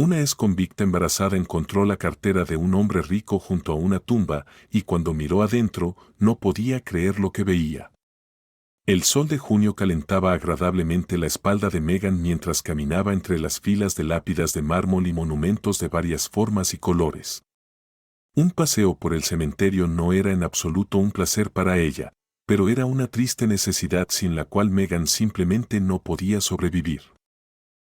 Una ex convicta embarazada encontró la cartera de un hombre rico junto a una tumba y cuando miró adentro no podía creer lo que veía. El sol de junio calentaba agradablemente la espalda de Megan mientras caminaba entre las filas de lápidas de mármol y monumentos de varias formas y colores. Un paseo por el cementerio no era en absoluto un placer para ella, pero era una triste necesidad sin la cual Megan simplemente no podía sobrevivir.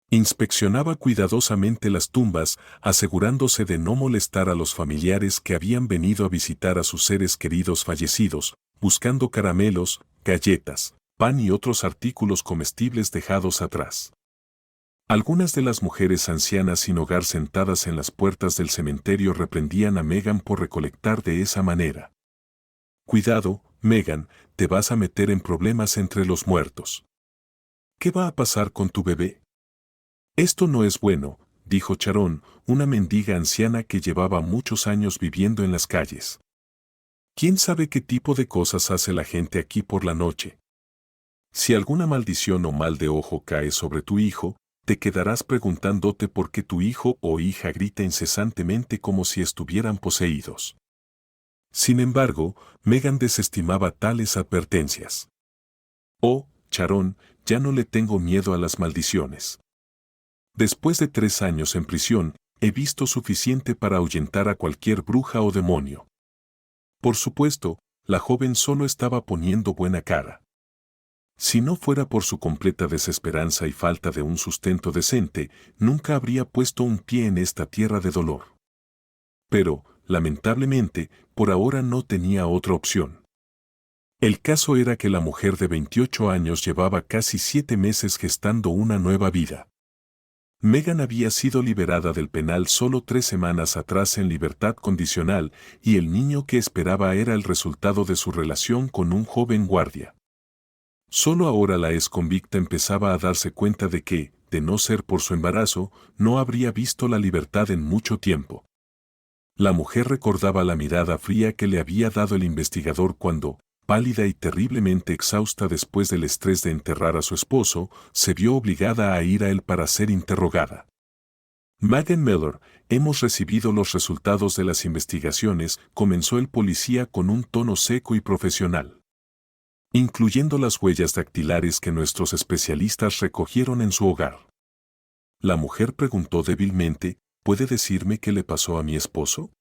Inspeccionaba cuidadosamente las tumbas, asegurándose de no molestar a los familiares que habían venido a visitar a sus seres queridos fallecidos, buscando caramelos, galletas, pan y otros artículos comestibles dejados atrás. Algunas de las mujeres ancianas sin hogar sentadas en las puertas del cementerio reprendían a Megan por recolectar de esa manera. «Cuidado, Megan, te vas a meter en problemas entre los muertos. ¿Qué va a pasar con tu bebé?» «Esto no es bueno», dijo Sharon, una mendiga anciana que llevaba muchos años viviendo en las calles. «¿Quién sabe qué tipo de cosas hace la gente aquí por la noche? Si alguna maldición o mal de ojo cae sobre tu hijo, te quedarás preguntándote por qué tu hijo o hija grita incesantemente como si estuvieran poseídos». Sin embargo, Megan desestimaba tales advertencias. «Oh, Sharon, ya no le tengo miedo a las maldiciones. Después de 3 años en prisión, he visto suficiente para ahuyentar a cualquier bruja o demonio». Por supuesto, la joven solo estaba poniendo buena cara. Si no fuera por su completa desesperanza y falta de un sustento decente, nunca habría puesto un pie en esta tierra de dolor. Pero, lamentablemente, por ahora no tenía otra opción. El caso era que la mujer de 28 años llevaba casi 7 meses gestando una nueva vida. Megan había sido liberada del penal solo 3 semanas atrás en libertad condicional y el niño que esperaba era el resultado de su relación con un joven guardia. Solo ahora la ex convicta empezaba a darse cuenta de que, de no ser por su embarazo, no habría visto la libertad en mucho tiempo. La mujer recordaba la mirada fría que le había dado el investigador cuando, pálida y terriblemente exhausta después del estrés de enterrar a su esposo, se vio obligada a ir a él para ser interrogada. «Megan Miller, hemos recibido los resultados de las investigaciones», comenzó el policía con un tono seco y profesional. «Incluyendo las huellas dactilares que nuestros especialistas recogieron en su hogar». La mujer preguntó débilmente, «¿Puede decirme qué le pasó a mi esposo?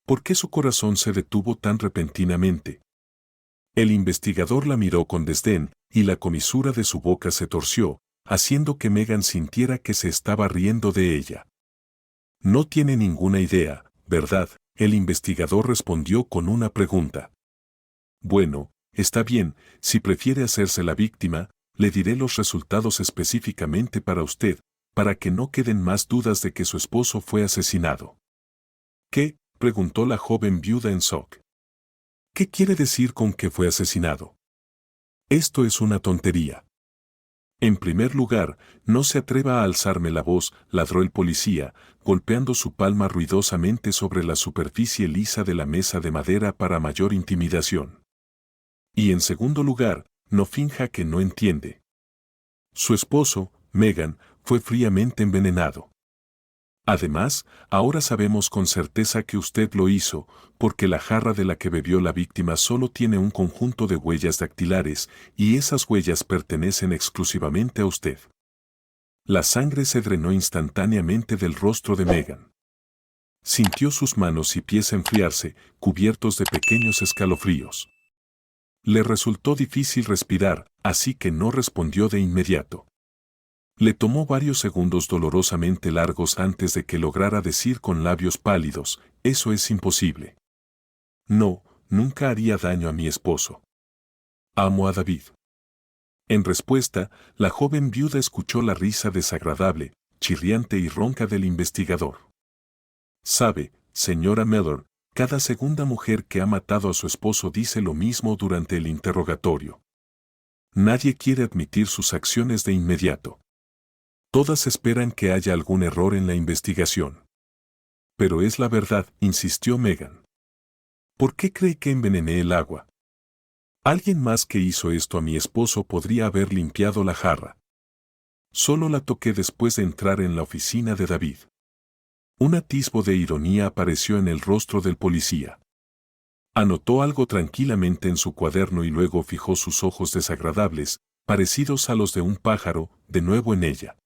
¿Por qué su corazón se detuvo tan repentinamente?» El investigador la miró con desdén, y la comisura de su boca se torció, haciendo que Megan sintiera que se estaba riendo de ella. «No tiene ninguna idea, ¿verdad?», el investigador respondió con una pregunta. «Bueno, está bien, si prefiere hacerse la víctima, le diré los resultados específicamente para usted, para que no queden más dudas de que su esposo fue asesinado». «¿Qué?», preguntó la joven viuda en shock. «¿Qué quiere decir con que fue asesinado? Esto es una tontería». «En primer lugar, no se atreva a alzarme la voz», ladró el policía, golpeando su palma ruidosamente sobre la superficie lisa de la mesa de madera para mayor intimidación. «Y en segundo lugar, no finja que no entiende. Su esposo, Megan, fue fríamente envenenado. Además, ahora sabemos con certeza que usted lo hizo, porque la jarra de la que bebió la víctima solo tiene un conjunto de huellas dactilares, y esas huellas pertenecen exclusivamente a usted». La sangre se drenó instantáneamente del rostro de Megan. Sintió sus manos y pies enfriarse, cubiertos de pequeños escalofríos. Le resultó difícil respirar, así que no respondió de inmediato. Le tomó varios segundos dolorosamente largos antes de que lograra decir con labios pálidos, «Eso es imposible. No, nunca haría daño a mi esposo. Amo a David». En respuesta, la joven viuda escuchó la risa desagradable, chirriante y ronca del investigador. «Sabe, señora Miller, cada segunda mujer que ha matado a su esposo dice lo mismo durante el interrogatorio. Nadie quiere admitir sus acciones de inmediato. Todas esperan que haya algún error en la investigación». «Pero es la verdad», insistió Megan. «¿Por qué cree que envenené el agua? Alguien más que hizo esto a mi esposo podría haber limpiado la jarra. Solo la toqué después de entrar en la oficina de David». Un atisbo de ironía apareció en el rostro del policía. Anotó algo tranquilamente en su cuaderno y luego fijó sus ojos desagradables, parecidos a los de un pájaro, de nuevo en ella.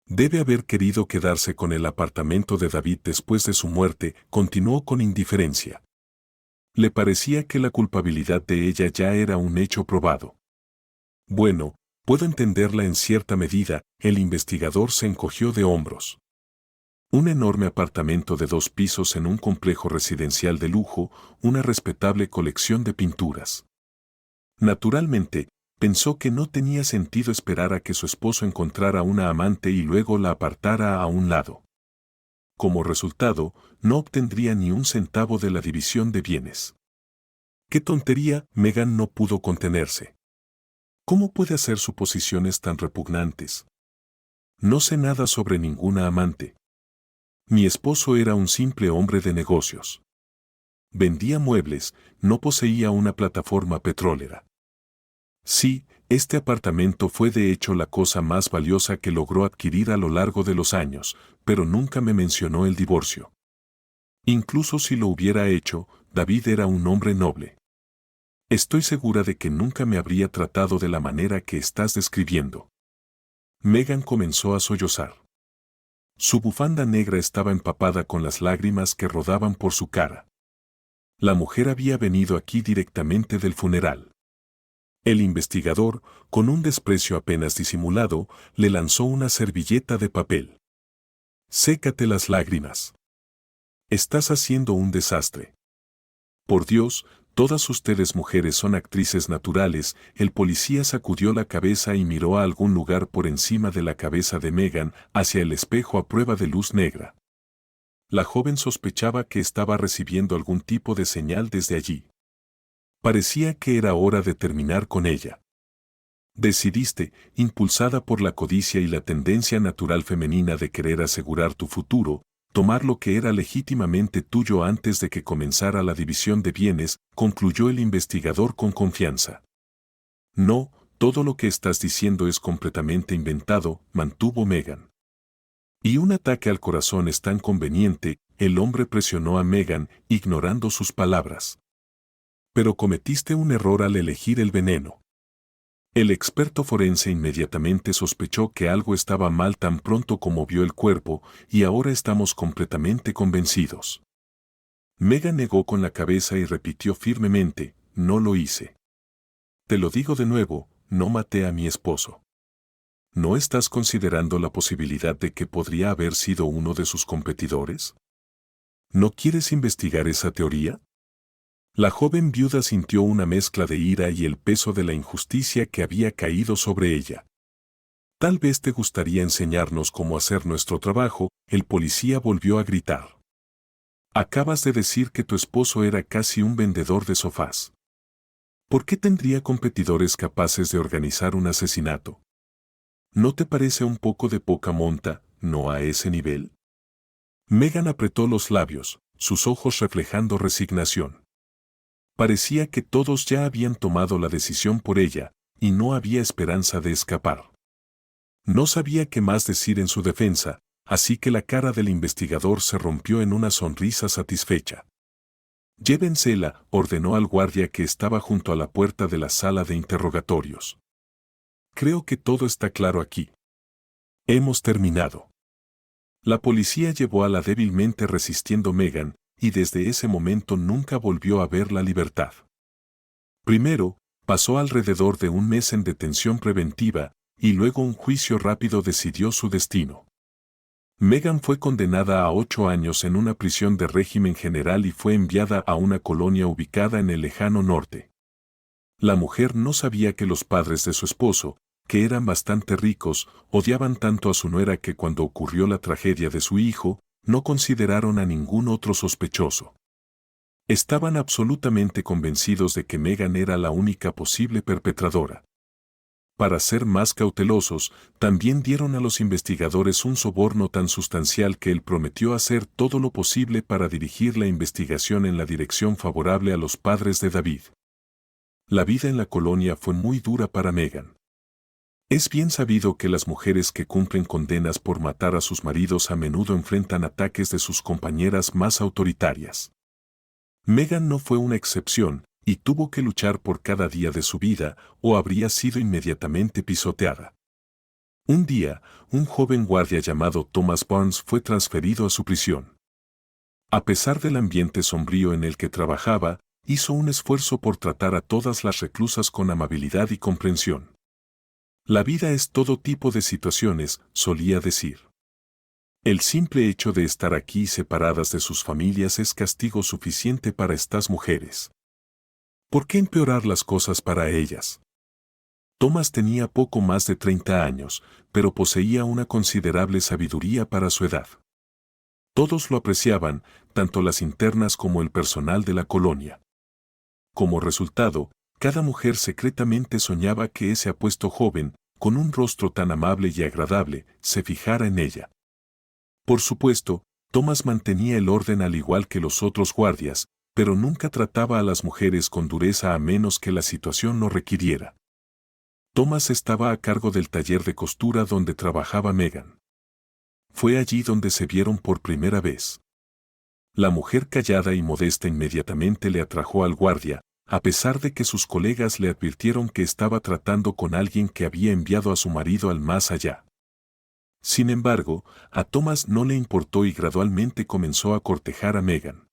Debe haber querido quedarse con el apartamento de David después de su muerte, continuó con indiferencia. Le parecía que la culpabilidad de ella ya era un hecho probado. Bueno, puedo entenderla en cierta medida, el investigador se encogió de hombros. Un enorme apartamento de 2 pisos en un complejo residencial de lujo, una respetable colección de pinturas. Naturalmente, pensó que no tenía sentido esperar a que su esposo encontrara una amante y luego la apartara a un lado. Como resultado, no obtendría ni un centavo de la división de bienes. ¡Qué tontería! Megan no pudo contenerse. ¿Cómo puede hacer suposiciones tan repugnantes? No sé nada sobre ninguna amante. Mi esposo era un simple hombre de negocios. Vendía muebles, no poseía una plataforma petrolera. Sí, este apartamento fue de hecho la cosa más valiosa que logró adquirir a lo largo de los años, pero nunca me mencionó el divorcio. Incluso si lo hubiera hecho, David era un hombre noble. Estoy segura de que nunca me habría tratado de la manera que estás describiendo. Megan comenzó a sollozar. Su bufanda negra estaba empapada con las lágrimas que rodaban por su cara. La mujer había venido aquí directamente del funeral. El investigador, con un desprecio apenas disimulado, le lanzó una servilleta de papel. Sécate las lágrimas. Estás haciendo un desastre. Por Dios, todas ustedes mujeres son actrices naturales. El policía sacudió la cabeza y miró a algún lugar por encima de la cabeza de Megan, hacia el espejo a prueba de luz negra. La joven sospechaba que estaba recibiendo algún tipo de señal desde allí. Parecía que era hora de terminar con ella. Decidiste, impulsada por la codicia y la tendencia natural femenina de querer asegurar tu futuro, tomar lo que era legítimamente tuyo antes de que comenzara la división de bienes, concluyó el investigador con confianza. No, todo lo que estás diciendo es completamente inventado, mantuvo Megan. Y un ataque al corazón es tan conveniente, el hombre presionó a Megan, ignorando sus palabras. Pero cometiste un error al elegir el veneno. El experto forense inmediatamente sospechó que algo estaba mal tan pronto como vio el cuerpo, y ahora estamos completamente convencidos. Megan negó con la cabeza y repitió firmemente, no lo hice. Te lo digo de nuevo, no maté a mi esposo. ¿No estás considerando la posibilidad de que podría haber sido uno de sus competidores? ¿No quieres investigar esa teoría? La joven viuda sintió una mezcla de ira y el peso de la injusticia que había caído sobre ella. Tal vez te gustaría enseñarnos cómo hacer nuestro trabajo, el policía volvió a gritar. Acabas de decir que tu esposo era casi un vendedor de sofás. ¿Por qué tendría competidores capaces de organizar un asesinato? ¿No te parece un poco de poca monta, no a ese nivel? Megan apretó los labios, sus ojos reflejando resignación. Parecía que todos ya habían tomado la decisión por ella, y no había esperanza de escapar. No sabía qué más decir en su defensa, así que la cara del investigador se rompió en una sonrisa satisfecha. Llévensela, ordenó al guardia que estaba junto a la puerta de la sala de interrogatorios. Creo que todo está claro aquí. Hemos terminado. La policía llevó a la débilmente resistiendo Megan, y desde ese momento nunca volvió a ver la libertad. Primero, pasó alrededor de un mes en detención preventiva, y luego un juicio rápido decidió su destino. Megan fue condenada a 8 años en una prisión de régimen general y fue enviada a una colonia ubicada en el lejano norte. La mujer no sabía que los padres de su esposo, que eran bastante ricos, odiaban tanto a su nuera que cuando ocurrió la tragedia de su hijo, no consideraron a ningún otro sospechoso. Estaban absolutamente convencidos de que Megan era la única posible perpetradora. Para ser más cautelosos, también dieron a los investigadores un soborno tan sustancial que él prometió hacer todo lo posible para dirigir la investigación en la dirección favorable a los padres de David. La vida en la colonia fue muy dura para Megan. Es bien sabido que las mujeres que cumplen condenas por matar a sus maridos a menudo enfrentan ataques de sus compañeras más autoritarias. Megan no fue una excepción, y tuvo que luchar por cada día de su vida, o habría sido inmediatamente pisoteada. Un día, un joven guardia llamado Thomas Barnes fue transferido a su prisión. A pesar del ambiente sombrío en el que trabajaba, hizo un esfuerzo por tratar a todas las reclusas con amabilidad y comprensión. La vida es todo tipo de situaciones, solía decir. El simple hecho de estar aquí separadas de sus familias es castigo suficiente para estas mujeres. ¿Por qué empeorar las cosas para ellas? Thomas tenía poco más de 30 años, pero poseía una considerable sabiduría para su edad. Todos lo apreciaban, tanto las internas como el personal de la colonia. Como resultado, cada mujer secretamente soñaba que ese apuesto joven, con un rostro tan amable y agradable, se fijara en ella. Por supuesto, Thomas mantenía el orden al igual que los otros guardias, pero nunca trataba a las mujeres con dureza a menos que la situación lo requiriera. Thomas estaba a cargo del taller de costura donde trabajaba Megan. Fue allí donde se vieron por primera vez. La mujer callada y modesta inmediatamente le atrajo al guardia, a pesar de que sus colegas le advirtieron que estaba tratando con alguien que había enviado a su marido al más allá. Sin embargo, a Thomas no le importó y gradualmente comenzó a cortejar a Megan.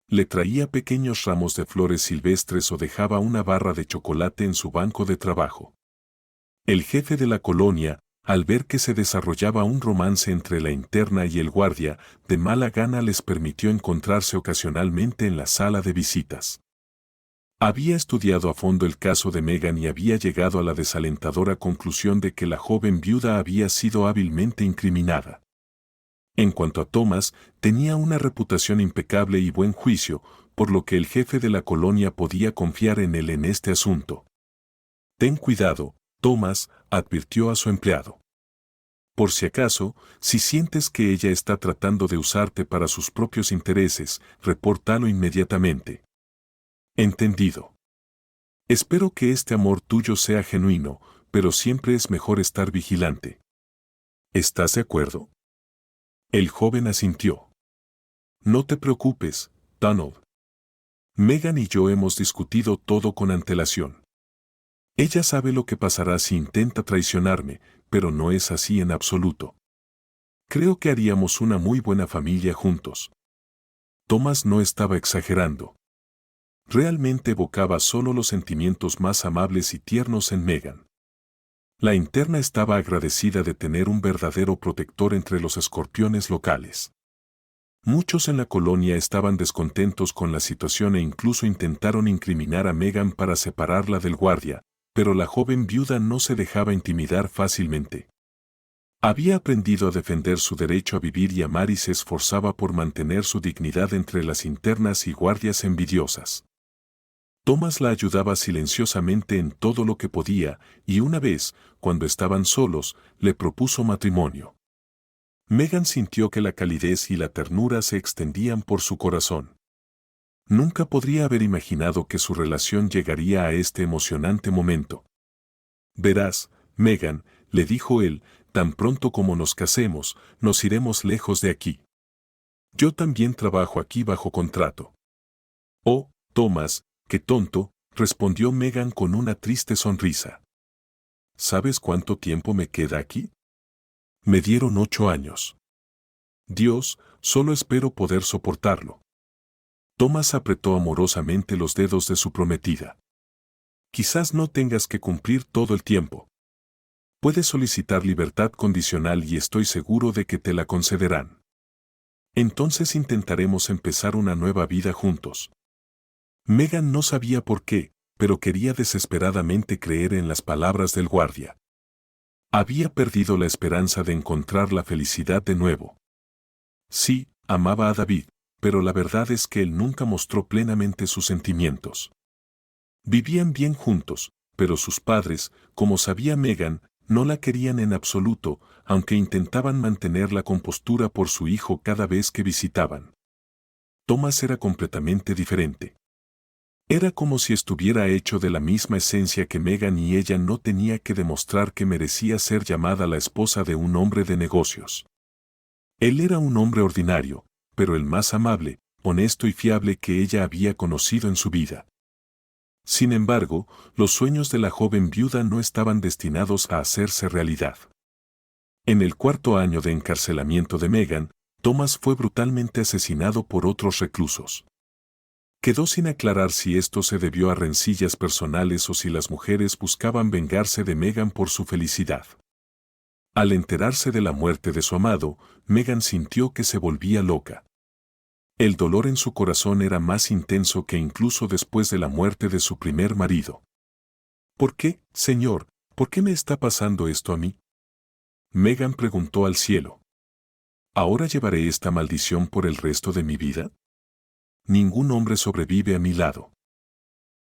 Le traía pequeños ramos de flores silvestres o dejaba una barra de chocolate en su banco de trabajo. El jefe de la colonia, al ver que se desarrollaba un romance entre la interna y el guardia, de mala gana les permitió encontrarse ocasionalmente en la sala de visitas. Había estudiado a fondo el caso de Megan y había llegado a la desalentadora conclusión de que la joven viuda había sido hábilmente incriminada. En cuanto a Thomas, tenía una reputación impecable y buen juicio, por lo que el jefe de la colonia podía confiar en él en este asunto. «Ten cuidado, Thomas», advirtió a su empleado. «Por si acaso, si sientes que ella está tratando de usarte para sus propios intereses, repórtalo inmediatamente». «Entendido. Espero que este amor tuyo sea genuino, pero siempre es mejor estar vigilante. ¿Estás de acuerdo?» El joven asintió. «No te preocupes, Donald. Megan y yo hemos discutido todo con antelación. Ella sabe lo que pasará si intenta traicionarme, pero no es así en absoluto. Creo que haríamos una muy buena familia juntos». Thomas no estaba exagerando. Realmente evocaba solo los sentimientos más amables y tiernos en Megan. La interna estaba agradecida de tener un verdadero protector entre los escorpiones locales. Muchos en la colonia estaban descontentos con la situación e incluso intentaron incriminar a Megan para separarla del guardia, pero la joven viuda no se dejaba intimidar fácilmente. Había aprendido a defender su derecho a vivir y amar y se esforzaba por mantener su dignidad entre las internas y guardias envidiosas. Thomas la ayudaba silenciosamente en todo lo que podía, y una vez, cuando estaban solos, le propuso matrimonio. Megan sintió que la calidez y la ternura se extendían por su corazón. Nunca podría haber imaginado que su relación llegaría a este emocionante momento. «Verás, Megan», le dijo él, «tan pronto como nos casemos, nos iremos lejos de aquí. Yo también trabajo aquí bajo contrato». «Oh, Thomas, qué tonto», respondió Megan con una triste sonrisa. «¿Sabes cuánto tiempo me queda aquí? Me dieron 8 años. Dios, solo espero poder soportarlo». Thomas apretó amorosamente los dedos de su prometida. «Quizás no tengas que cumplir todo el tiempo. Puedes solicitar libertad condicional y estoy seguro de que te la concederán. Entonces intentaremos empezar una nueva vida juntos». Megan no sabía por qué, pero quería desesperadamente creer en las palabras del guardia. Había perdido la esperanza de encontrar la felicidad de nuevo. Sí, amaba a David, pero la verdad es que él nunca mostró plenamente sus sentimientos. Vivían bien juntos, pero sus padres, como sabía Megan, no la querían en absoluto, aunque intentaban mantener la compostura por su hijo cada vez que visitaban. Thomas era completamente diferente. Era como si estuviera hecho de la misma esencia que Megan y ella no tenía que demostrar que merecía ser llamada la esposa de un hombre de negocios. Él era un hombre ordinario, pero el más amable, honesto y fiable que ella había conocido en su vida. Sin embargo, los sueños de la joven viuda no estaban destinados a hacerse realidad. En el cuarto año de encarcelamiento de Megan, Thomas fue brutalmente asesinado por otros reclusos. Quedó sin aclarar si esto se debió a rencillas personales o si las mujeres buscaban vengarse de Megan por su felicidad. Al enterarse de la muerte de su amado, Megan sintió que se volvía loca. El dolor en su corazón era más intenso que incluso después de la muerte de su primer marido. ¿Por qué, Señor, por qué me está pasando esto a mí? Megan preguntó al cielo. ¿Ahora llevaré esta maldición por el resto de mi vida? Ningún hombre sobrevive a mi lado.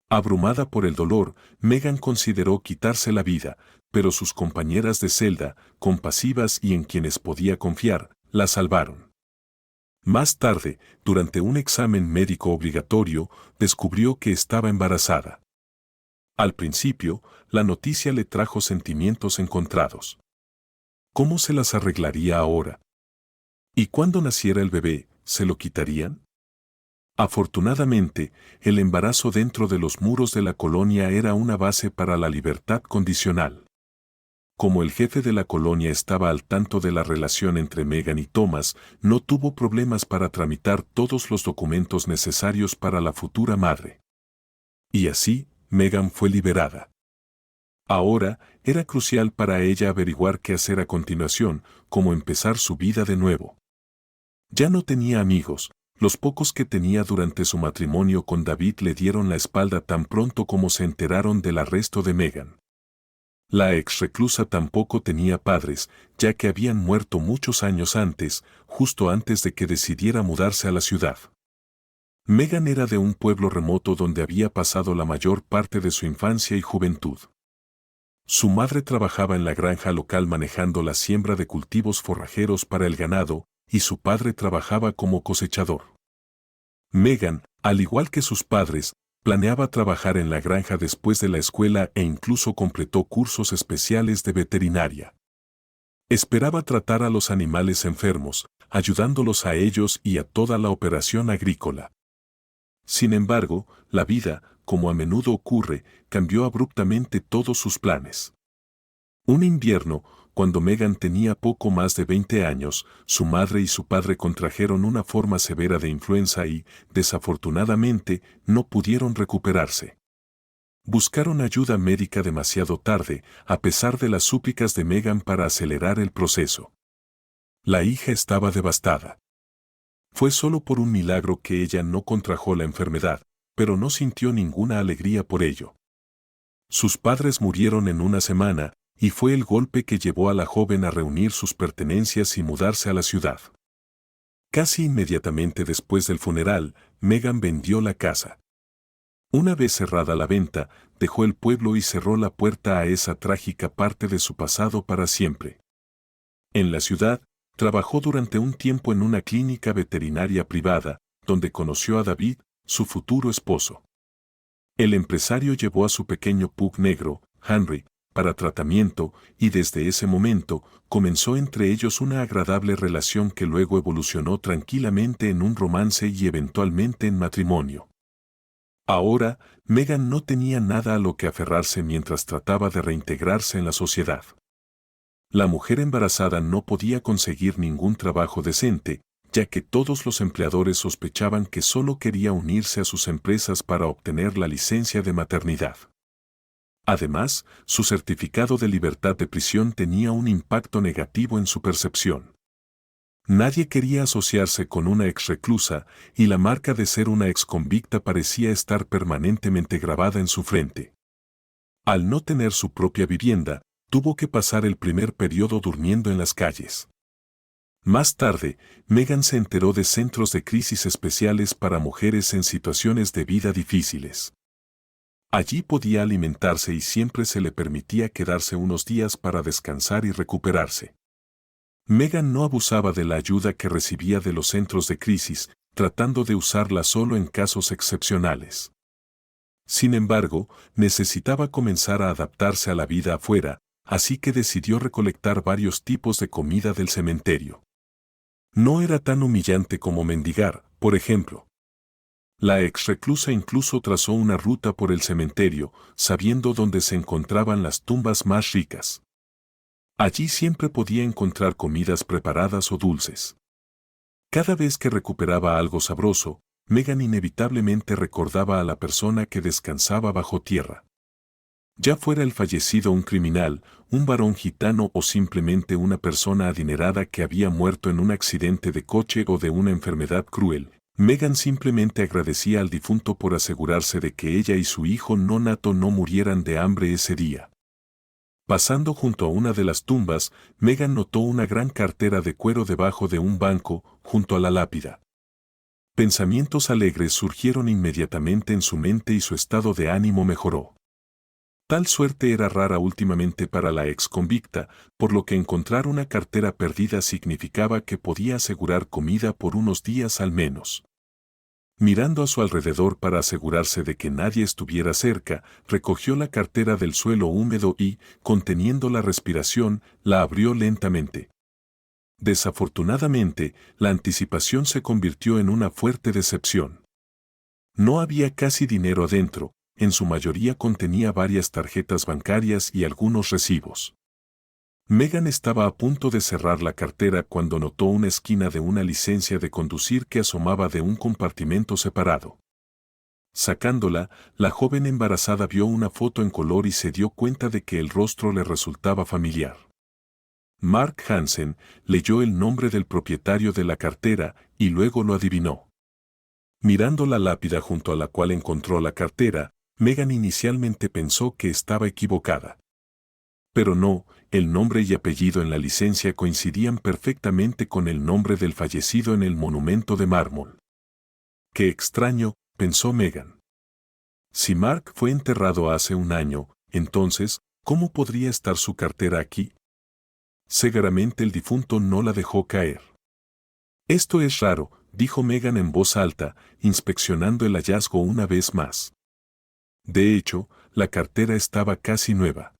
Abrumada por el dolor, Megan consideró quitarse la vida, pero sus compañeras de celda, compasivas y en quienes podía confiar, la salvaron. Más tarde, durante un examen médico obligatorio, descubrió que estaba embarazada. Al principio, la noticia le trajo sentimientos encontrados. ¿Cómo se las arreglaría ahora? ¿Y cuando naciera el bebé, se lo quitarían? Afortunadamente, el embarazo dentro de los muros de la colonia era una base para la libertad condicional. Como el jefe de la colonia estaba al tanto de la relación entre Megan y Thomas, no tuvo problemas para tramitar todos los documentos necesarios para la futura madre. Y así, Megan fue liberada. Ahora, era crucial para ella averiguar qué hacer a continuación, cómo empezar su vida de nuevo. Ya no tenía amigos, los pocos que tenía durante su matrimonio con David le dieron la espalda tan pronto como se enteraron del arresto de Megan. La ex reclusa tampoco tenía padres, ya que habían muerto muchos años antes, justo antes de que decidiera mudarse a la ciudad. Megan era de un pueblo remoto donde había pasado la mayor parte de su infancia y juventud. Su madre trabajaba en la granja local manejando la siembra de cultivos forrajeros para el ganado, y su padre trabajaba como cosechador. Megan, al igual que sus padres, planeaba trabajar en la granja después de la escuela e incluso completó cursos especiales de veterinaria. Esperaba tratar a los animales enfermos, ayudándolos a ellos y a toda la operación agrícola. Sin embargo, la vida, como a menudo ocurre, cambió abruptamente todos sus planes. Un invierno, cuando Megan tenía poco más de 20 años, su madre y su padre contrajeron una forma severa de influenza y, desafortunadamente, no pudieron recuperarse. Buscaron ayuda médica demasiado tarde, a pesar de las súplicas de Megan para acelerar el proceso. La hija estaba devastada. Fue solo por un milagro que ella no contrajo la enfermedad, pero no sintió ninguna alegría por ello. Sus padres murieron en una semana, y fue el golpe que llevó a la joven a reunir sus pertenencias y mudarse a la ciudad. Casi inmediatamente después del funeral, Megan vendió la casa. Una vez cerrada la venta, dejó el pueblo y cerró la puerta a esa trágica parte de su pasado para siempre. En la ciudad, trabajó durante un tiempo en una clínica veterinaria privada, donde conoció a David, su futuro esposo. El empresario llevó a su pequeño pug negro, Henry, para tratamiento, y desde ese momento comenzó entre ellos una agradable relación que luego evolucionó tranquilamente en un romance y eventualmente en matrimonio. Ahora, Megan no tenía nada a lo que aferrarse mientras trataba de reintegrarse en la sociedad. La mujer embarazada no podía conseguir ningún trabajo decente, ya que todos los empleadores sospechaban que solo quería unirse a sus empresas para obtener la licencia de maternidad. Además, su certificado de libertad de prisión tenía un impacto negativo en su percepción. Nadie quería asociarse con una ex reclusa, y la marca de ser una ex convicta parecía estar permanentemente grabada en su frente. Al no tener su propia vivienda, tuvo que pasar el primer periodo durmiendo en las calles. Más tarde, Megan se enteró de centros de crisis especiales para mujeres en situaciones de vida difíciles. Allí podía alimentarse y siempre se le permitía quedarse unos días para descansar y recuperarse. Megan no abusaba de la ayuda que recibía de los centros de crisis, tratando de usarla solo en casos excepcionales. Sin embargo, necesitaba comenzar a adaptarse a la vida afuera, así que decidió recolectar varios tipos de comida del cementerio. No era tan humillante como mendigar, por ejemplo. La ex reclusa incluso trazó una ruta por el cementerio, sabiendo dónde se encontraban las tumbas más ricas. Allí siempre podía encontrar comidas preparadas o dulces. Cada vez que recuperaba algo sabroso, Megan inevitablemente recordaba a la persona que descansaba bajo tierra. Ya fuera el fallecido un criminal, un varón gitano o simplemente una persona adinerada que había muerto en un accidente de coche o de una enfermedad cruel, Megan simplemente agradecía al difunto por asegurarse de que ella y su hijo no nato no murieran de hambre ese día. Pasando junto a una de las tumbas, Megan notó una gran cartera de cuero debajo de un banco, junto a la lápida. Pensamientos alegres surgieron inmediatamente en su mente y su estado de ánimo mejoró. Tal suerte era rara últimamente para la ex convicta, por lo que encontrar una cartera perdida significaba que podía asegurar comida por unos días al menos. Mirando a su alrededor para asegurarse de que nadie estuviera cerca, recogió la cartera del suelo húmedo y, conteniendo la respiración, la abrió lentamente. Desafortunadamente, la anticipación se convirtió en una fuerte decepción. No había casi dinero adentro, en su mayoría contenía varias tarjetas bancarias y algunos recibos. Megan estaba a punto de cerrar la cartera cuando notó una esquina de una licencia de conducir que asomaba de un compartimento separado. Sacándola, la joven embarazada vio una foto en color y se dio cuenta de que el rostro le resultaba familiar. Mark Hansen leyó el nombre del propietario de la cartera y luego lo adivinó. Mirando la lápida junto a la cual encontró la cartera, Megan inicialmente pensó que estaba equivocada. Pero no, el nombre y apellido en la licencia coincidían perfectamente con el nombre del fallecido en el monumento de mármol. Qué extraño, pensó Megan. Si Mark fue enterrado hace un año, entonces, ¿cómo podría estar su cartera aquí? Seguramente el difunto no la dejó caer. Esto es raro, dijo Megan en voz alta, inspeccionando el hallazgo una vez más. De hecho, la cartera estaba casi nueva.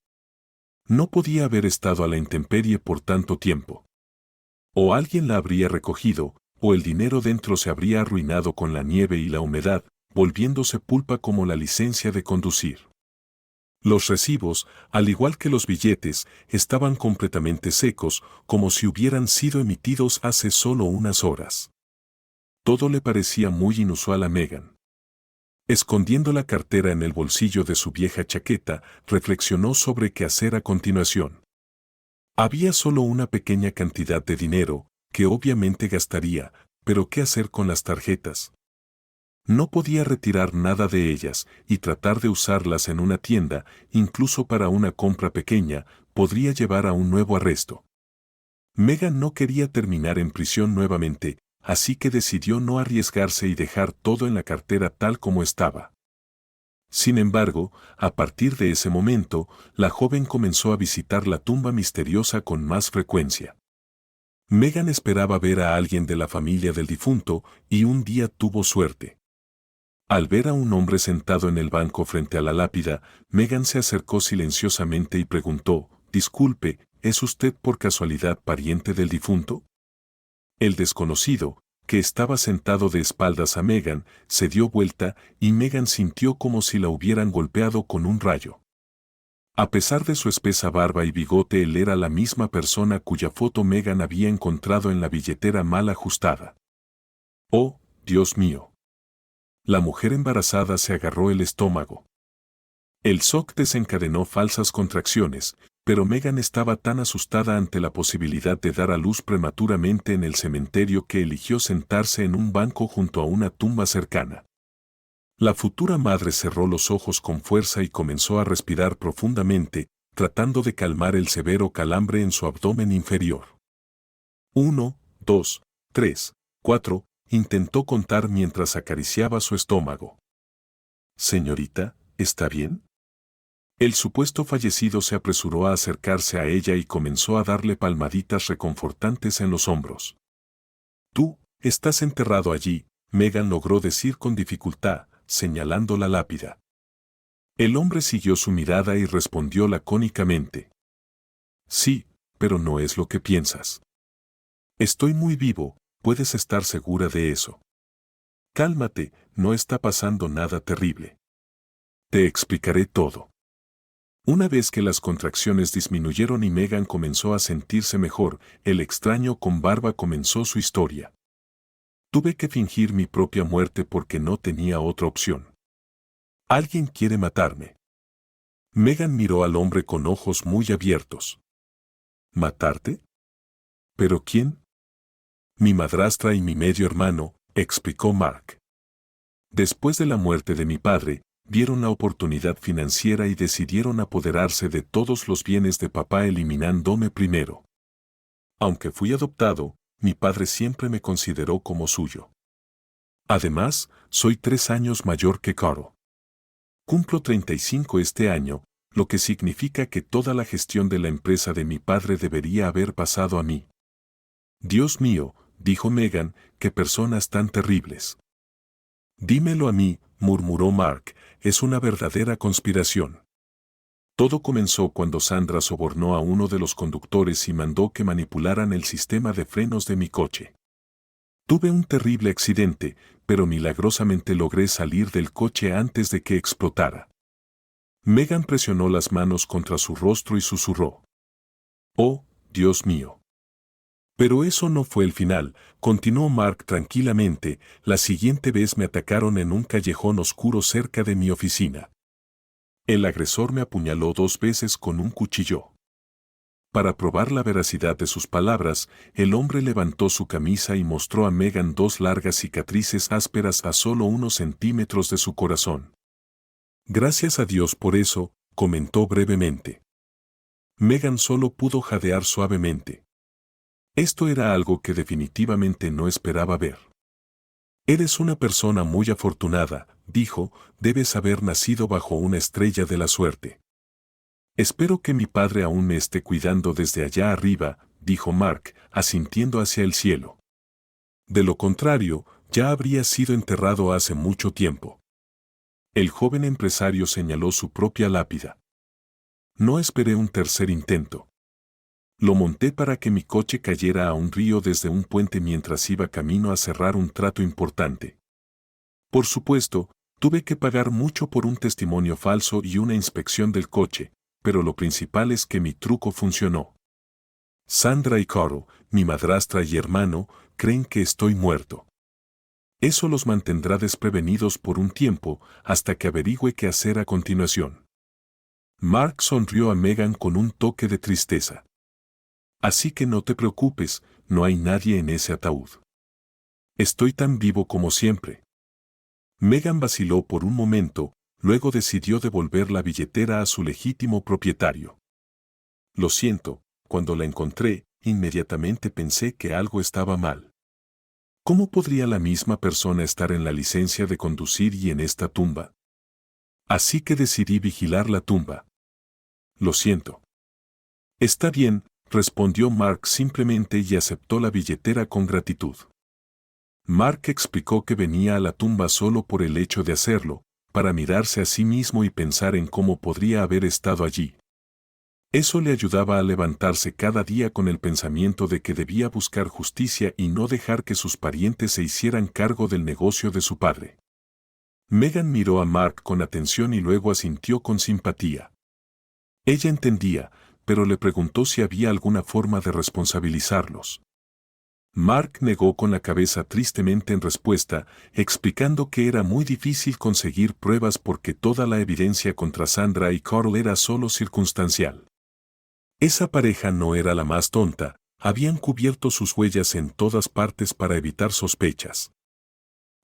No podía haber estado a la intemperie por tanto tiempo. O alguien la habría recogido, o el dinero dentro se habría arruinado con la nieve y la humedad, volviéndose pulpa como la licencia de conducir. Los recibos, al igual que los billetes, estaban completamente secos, como si hubieran sido emitidos hace solo unas horas. Todo le parecía muy inusual a Megan. Escondiendo la cartera en el bolsillo de su vieja chaqueta, reflexionó sobre qué hacer a continuación. Había solo una pequeña cantidad de dinero, que obviamente gastaría, pero ¿qué hacer con las tarjetas? No podía retirar nada de ellas, y tratar de usarlas en una tienda, incluso para una compra pequeña, podría llevar a un nuevo arresto. Megan no quería terminar en prisión nuevamente, así que decidió no arriesgarse y dejar todo en la cartera tal como estaba. Sin embargo, a partir de ese momento, la joven comenzó a visitar la tumba misteriosa con más frecuencia. Megan esperaba ver a alguien de la familia del difunto y un día tuvo suerte. Al ver a un hombre sentado en el banco frente a la lápida, Megan se acercó silenciosamente y preguntó, «Disculpe, ¿es usted por casualidad pariente del difunto?» El desconocido, que estaba sentado de espaldas a Megan, se dio vuelta y Megan sintió como si la hubieran golpeado con un rayo. A pesar de su espesa barba y bigote, él era la misma persona cuya foto Megan había encontrado en la billetera mal ajustada. ¡Oh, Dios mío! La mujer embarazada se agarró el estómago. El shock desencadenó falsas contracciones, pero Megan estaba tan asustada ante la posibilidad de dar a luz prematuramente en el cementerio que eligió sentarse en un banco junto a una tumba cercana. La futura madre cerró los ojos con fuerza y comenzó a respirar profundamente, tratando de calmar el severo calambre en su abdomen inferior. 1, 2, 3, 4, intentó contar mientras acariciaba su estómago. «Señorita, ¿está bien?» El supuesto fallecido se apresuró a acercarse a ella y comenzó a darle palmaditas reconfortantes en los hombros. «Tú, estás enterrado allí», Megan logró decir con dificultad, señalando la lápida. El hombre siguió su mirada y respondió lacónicamente. Sí, pero no es lo que piensas. Estoy muy vivo, puedes estar segura de eso. Cálmate, no está pasando nada terrible. Te explicaré todo. Una vez que las contracciones disminuyeron y Megan comenzó a sentirse mejor, el extraño con barba comenzó su historia. Tuve que fingir mi propia muerte porque no tenía otra opción. Alguien quiere matarme. Megan miró al hombre con ojos muy abiertos. ¿Matarte? ¿Pero quién? Mi madrastra y mi medio hermano, explicó Mark. Después de la muerte de mi padre, vieron la oportunidad financiera y decidieron apoderarse de todos los bienes de papá eliminándome primero. Aunque fui adoptado, mi padre siempre me consideró como suyo. Además, soy 3 años mayor que Caro. Cumplo 35 este año, lo que significa que toda la gestión de la empresa de mi padre debería haber pasado a mí. Dios mío, dijo Megan, qué personas tan terribles. Dímelo a mí, murmuró Mark, es una verdadera conspiración. Todo comenzó cuando Sandra sobornó a uno de los conductores y mandó que manipularan el sistema de frenos de mi coche. Tuve un terrible accidente, pero milagrosamente logré salir del coche antes de que explotara. Megan presionó las manos contra su rostro y susurró. Oh, Dios mío. Pero eso no fue el final, continuó Mark tranquilamente, la siguiente vez me atacaron en un callejón oscuro cerca de mi oficina. El agresor me apuñaló 2 veces con un cuchillo. Para probar la veracidad de sus palabras, el hombre levantó su camisa y mostró a Megan 2 largas cicatrices ásperas a solo unos centímetros de su corazón. Gracias a Dios por eso, comentó brevemente. Megan solo pudo jadear suavemente. Esto era algo que definitivamente no esperaba ver. Eres una persona muy afortunada, dijo, debes haber nacido bajo una estrella de la suerte. Espero que mi padre aún me esté cuidando desde allá arriba, dijo Mark, asintiendo hacia el cielo. De lo contrario, ya habría sido enterrado hace mucho tiempo. El joven empresario señaló su propia lápida. No esperé un tercer intento. Lo monté para que mi coche cayera a un río desde un puente mientras iba camino a cerrar un trato importante. Por supuesto, tuve que pagar mucho por un testimonio falso y una inspección del coche, pero lo principal es que mi truco funcionó. Sandra y Caro, mi madrastra y hermano, creen que estoy muerto. Eso los mantendrá desprevenidos por un tiempo hasta que averigüe qué hacer a continuación. Mark sonrió a Megan con un toque de tristeza. Así que no te preocupes, no hay nadie en ese ataúd. Estoy tan vivo como siempre. Megan vaciló por un momento, luego decidió devolver la billetera a su legítimo propietario. Lo siento, cuando la encontré, inmediatamente pensé que algo estaba mal. ¿Cómo podría la misma persona estar en la licencia de conducir y en esta tumba? Así que decidí vigilar la tumba. Lo siento. Está bien, respondió Mark simplemente y aceptó la billetera con gratitud. Mark explicó que venía a la tumba solo por el hecho de hacerlo, para mirarse a sí mismo y pensar en cómo podría haber estado allí. Eso le ayudaba a levantarse cada día con el pensamiento de que debía buscar justicia y no dejar que sus parientes se hicieran cargo del negocio de su padre. Megan miró a Mark con atención y luego asintió con simpatía. Ella entendía, pero le preguntó si había alguna forma de responsabilizarlos. Mark negó con la cabeza tristemente en respuesta, explicando que era muy difícil conseguir pruebas porque toda la evidencia contra Sandra y Carl era solo circunstancial. Esa pareja no era la más tonta, habían cubierto sus huellas en todas partes para evitar sospechas.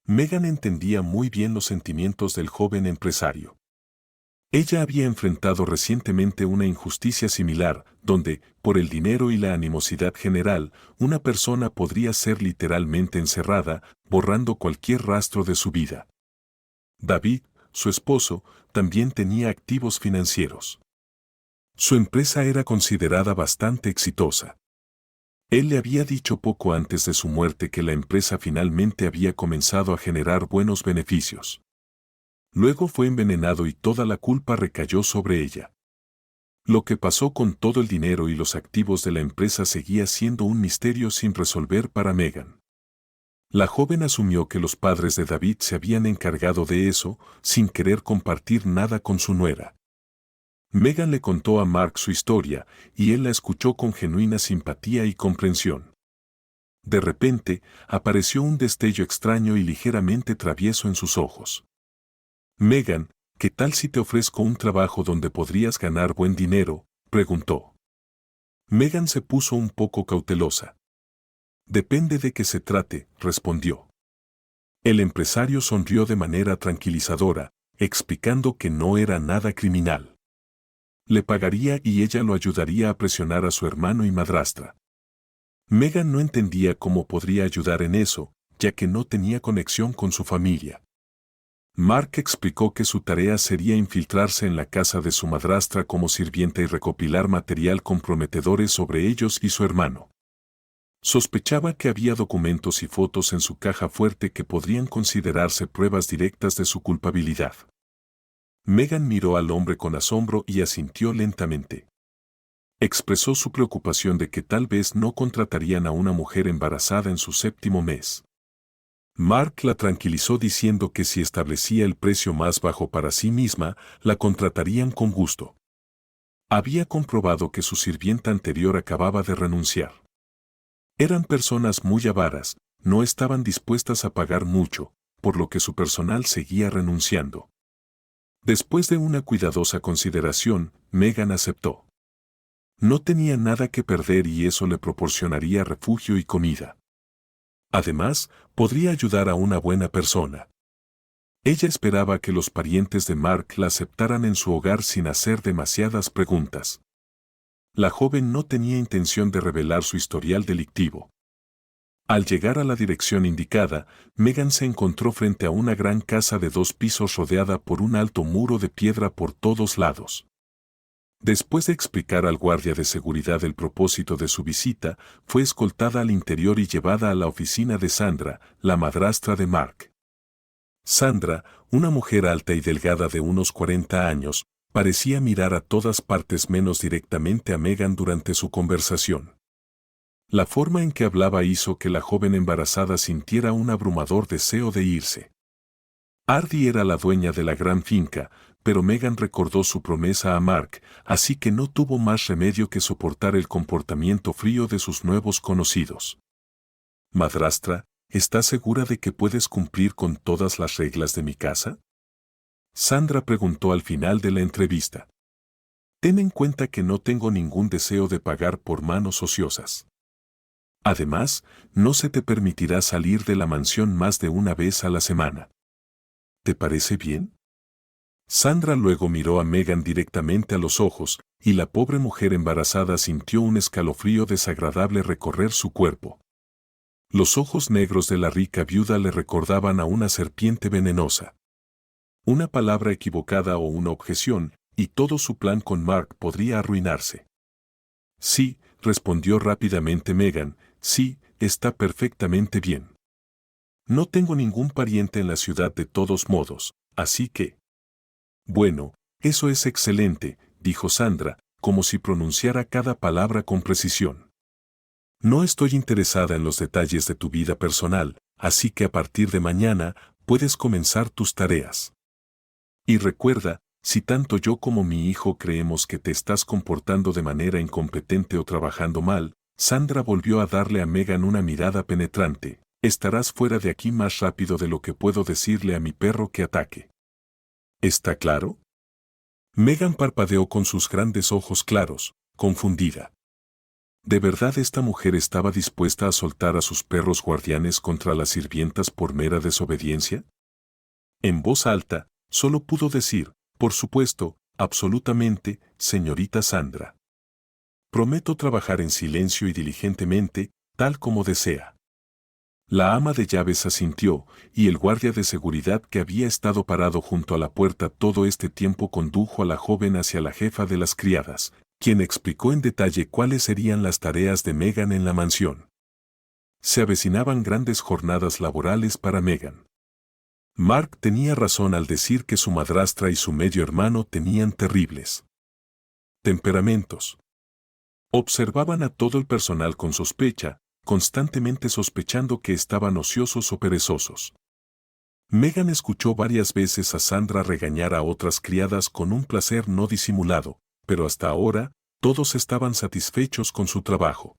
Megan entendía muy bien los sentimientos del joven empresario. Ella había enfrentado recientemente una injusticia similar, donde, por el dinero y la animosidad general, una persona podría ser literalmente encerrada, borrando cualquier rastro de su vida. David, su esposo, también tenía activos financieros. Su empresa era considerada bastante exitosa. Él le había dicho poco antes de su muerte que la empresa finalmente había comenzado a generar buenos beneficios. Luego fue envenenado y toda la culpa recayó sobre ella. Lo que pasó con todo el dinero y los activos de la empresa seguía siendo un misterio sin resolver para Megan. La joven asumió que los padres de David se habían encargado de eso, sin querer compartir nada con su nuera. Megan le contó a Mark su historia, y él la escuchó con genuina simpatía y comprensión. De repente, apareció un destello extraño y ligeramente travieso en sus ojos. Megan, ¿qué tal si te ofrezco un trabajo donde podrías ganar buen dinero?, preguntó. Megan se puso un poco cautelosa. Depende de qué se trate, respondió. El empresario sonrió de manera tranquilizadora, explicando que no era nada criminal. Le pagaría y ella lo ayudaría a presionar a su hermano y madrastra. Megan no entendía cómo podría ayudar en eso, ya que no tenía conexión con su familia. Mark explicó que su tarea sería infiltrarse en la casa de su madrastra como sirvienta y recopilar material comprometedores sobre ellos y su hermano. Sospechaba que había documentos y fotos en su caja fuerte que podrían considerarse pruebas directas de su culpabilidad. Megan miró al hombre con asombro y asintió lentamente. Expresó su preocupación de que tal vez no contratarían a una mujer embarazada en su 7º mes. Mark la tranquilizó diciendo que si establecía el precio más bajo para sí misma, la contratarían con gusto. Había comprobado que su sirvienta anterior acababa de renunciar. Eran personas muy avaras, no estaban dispuestas a pagar mucho, por lo que su personal seguía renunciando. Después de una cuidadosa consideración, Megan aceptó. No tenía nada que perder y eso le proporcionaría refugio y comida. Además, podría ayudar a una buena persona. Ella esperaba que los parientes de Mark la aceptaran en su hogar sin hacer demasiadas preguntas. La joven no tenía intención de revelar su historial delictivo. Al llegar a la dirección indicada, Megan se encontró frente a una gran casa de 2 pisos rodeada por un alto muro de piedra por todos lados. Después de explicar al guardia de seguridad el propósito de su visita, fue escoltada al interior y llevada a la oficina de Sandra, la madrastra de Mark. Sandra, una mujer alta y delgada de unos 40 años, parecía mirar a todas partes menos directamente a Megan durante su conversación. La forma en que hablaba hizo que la joven embarazada sintiera un abrumador deseo de irse. Ardy era la dueña de la gran finca, pero Megan recordó su promesa a Mark, así que no tuvo más remedio que soportar el comportamiento frío de sus nuevos conocidos. Madrastra, ¿estás segura de que puedes cumplir con todas las reglas de mi casa?, Sandra preguntó al final de la entrevista. Ten en cuenta que no tengo ningún deseo de pagar por manos ociosas. Además, no se te permitirá salir de la mansión más de una vez a la semana. ¿Te parece bien? Sandra luego miró a Megan directamente a los ojos, y la pobre mujer embarazada sintió un escalofrío desagradable recorrer su cuerpo. Los ojos negros de la rica viuda le recordaban a una serpiente venenosa. Una palabra equivocada o una objeción, y todo su plan con Mark podría arruinarse. Sí, respondió rápidamente Megan, sí, está perfectamente bien. No tengo ningún pariente en la ciudad de todos modos, así que... Bueno, eso es excelente, dijo Sandra, como si pronunciara cada palabra con precisión. No estoy interesada en los detalles de tu vida personal, así que a partir de mañana puedes comenzar tus tareas. Y recuerda, si tanto yo como mi hijo creemos que te estás comportando de manera incompetente o trabajando mal, Sandra volvió a darle a Megan una mirada penetrante. Estarás fuera de aquí más rápido de lo que puedo decirle a mi perro que ataque. ¿Está claro? Megan parpadeó con sus grandes ojos claros, confundida. ¿De verdad esta mujer estaba dispuesta a soltar a sus perros guardianes contra las sirvientas por mera desobediencia? En voz alta, solo pudo decir, por supuesto, absolutamente, señorita Sandra. Prometo trabajar en silencio y diligentemente, tal como desea. La ama de llaves asintió, y el guardia de seguridad que había estado parado junto a la puerta todo este tiempo condujo a la joven hacia la jefa de las criadas, quien explicó en detalle cuáles serían las tareas de Megan en la mansión. Se avecinaban grandes jornadas laborales para Megan. Mark tenía razón al decir que su madrastra y su medio hermano tenían terribles temperamentos. Observaban a todo el personal con sospecha, constantemente sospechando que estaban ociosos o perezosos. Megan escuchó varias veces a Sandra regañar a otras criadas con un placer no disimulado, pero hasta ahora, todos estaban satisfechos con su trabajo.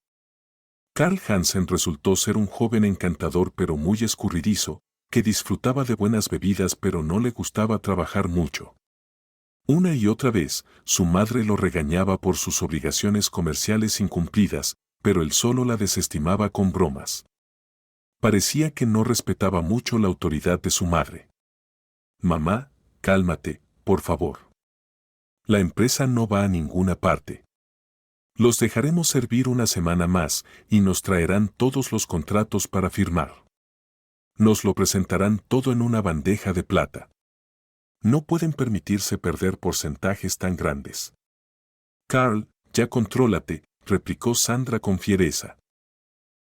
Carl Hansen resultó ser un joven encantador pero muy escurridizo, que disfrutaba de buenas bebidas pero no le gustaba trabajar mucho. Una y otra vez, su madre lo regañaba por sus obligaciones comerciales incumplidas, pero él solo la desestimaba con bromas. Parecía que no respetaba mucho la autoridad de su madre. Mamá, cálmate, por favor. La empresa no va a ninguna parte. Los dejaremos servir una semana más y nos traerán todos los contratos para firmar. Nos lo presentarán todo en una bandeja de plata. No pueden permitirse perder porcentajes tan grandes. Carl, ya contrólate, replicó Sandra con fiereza.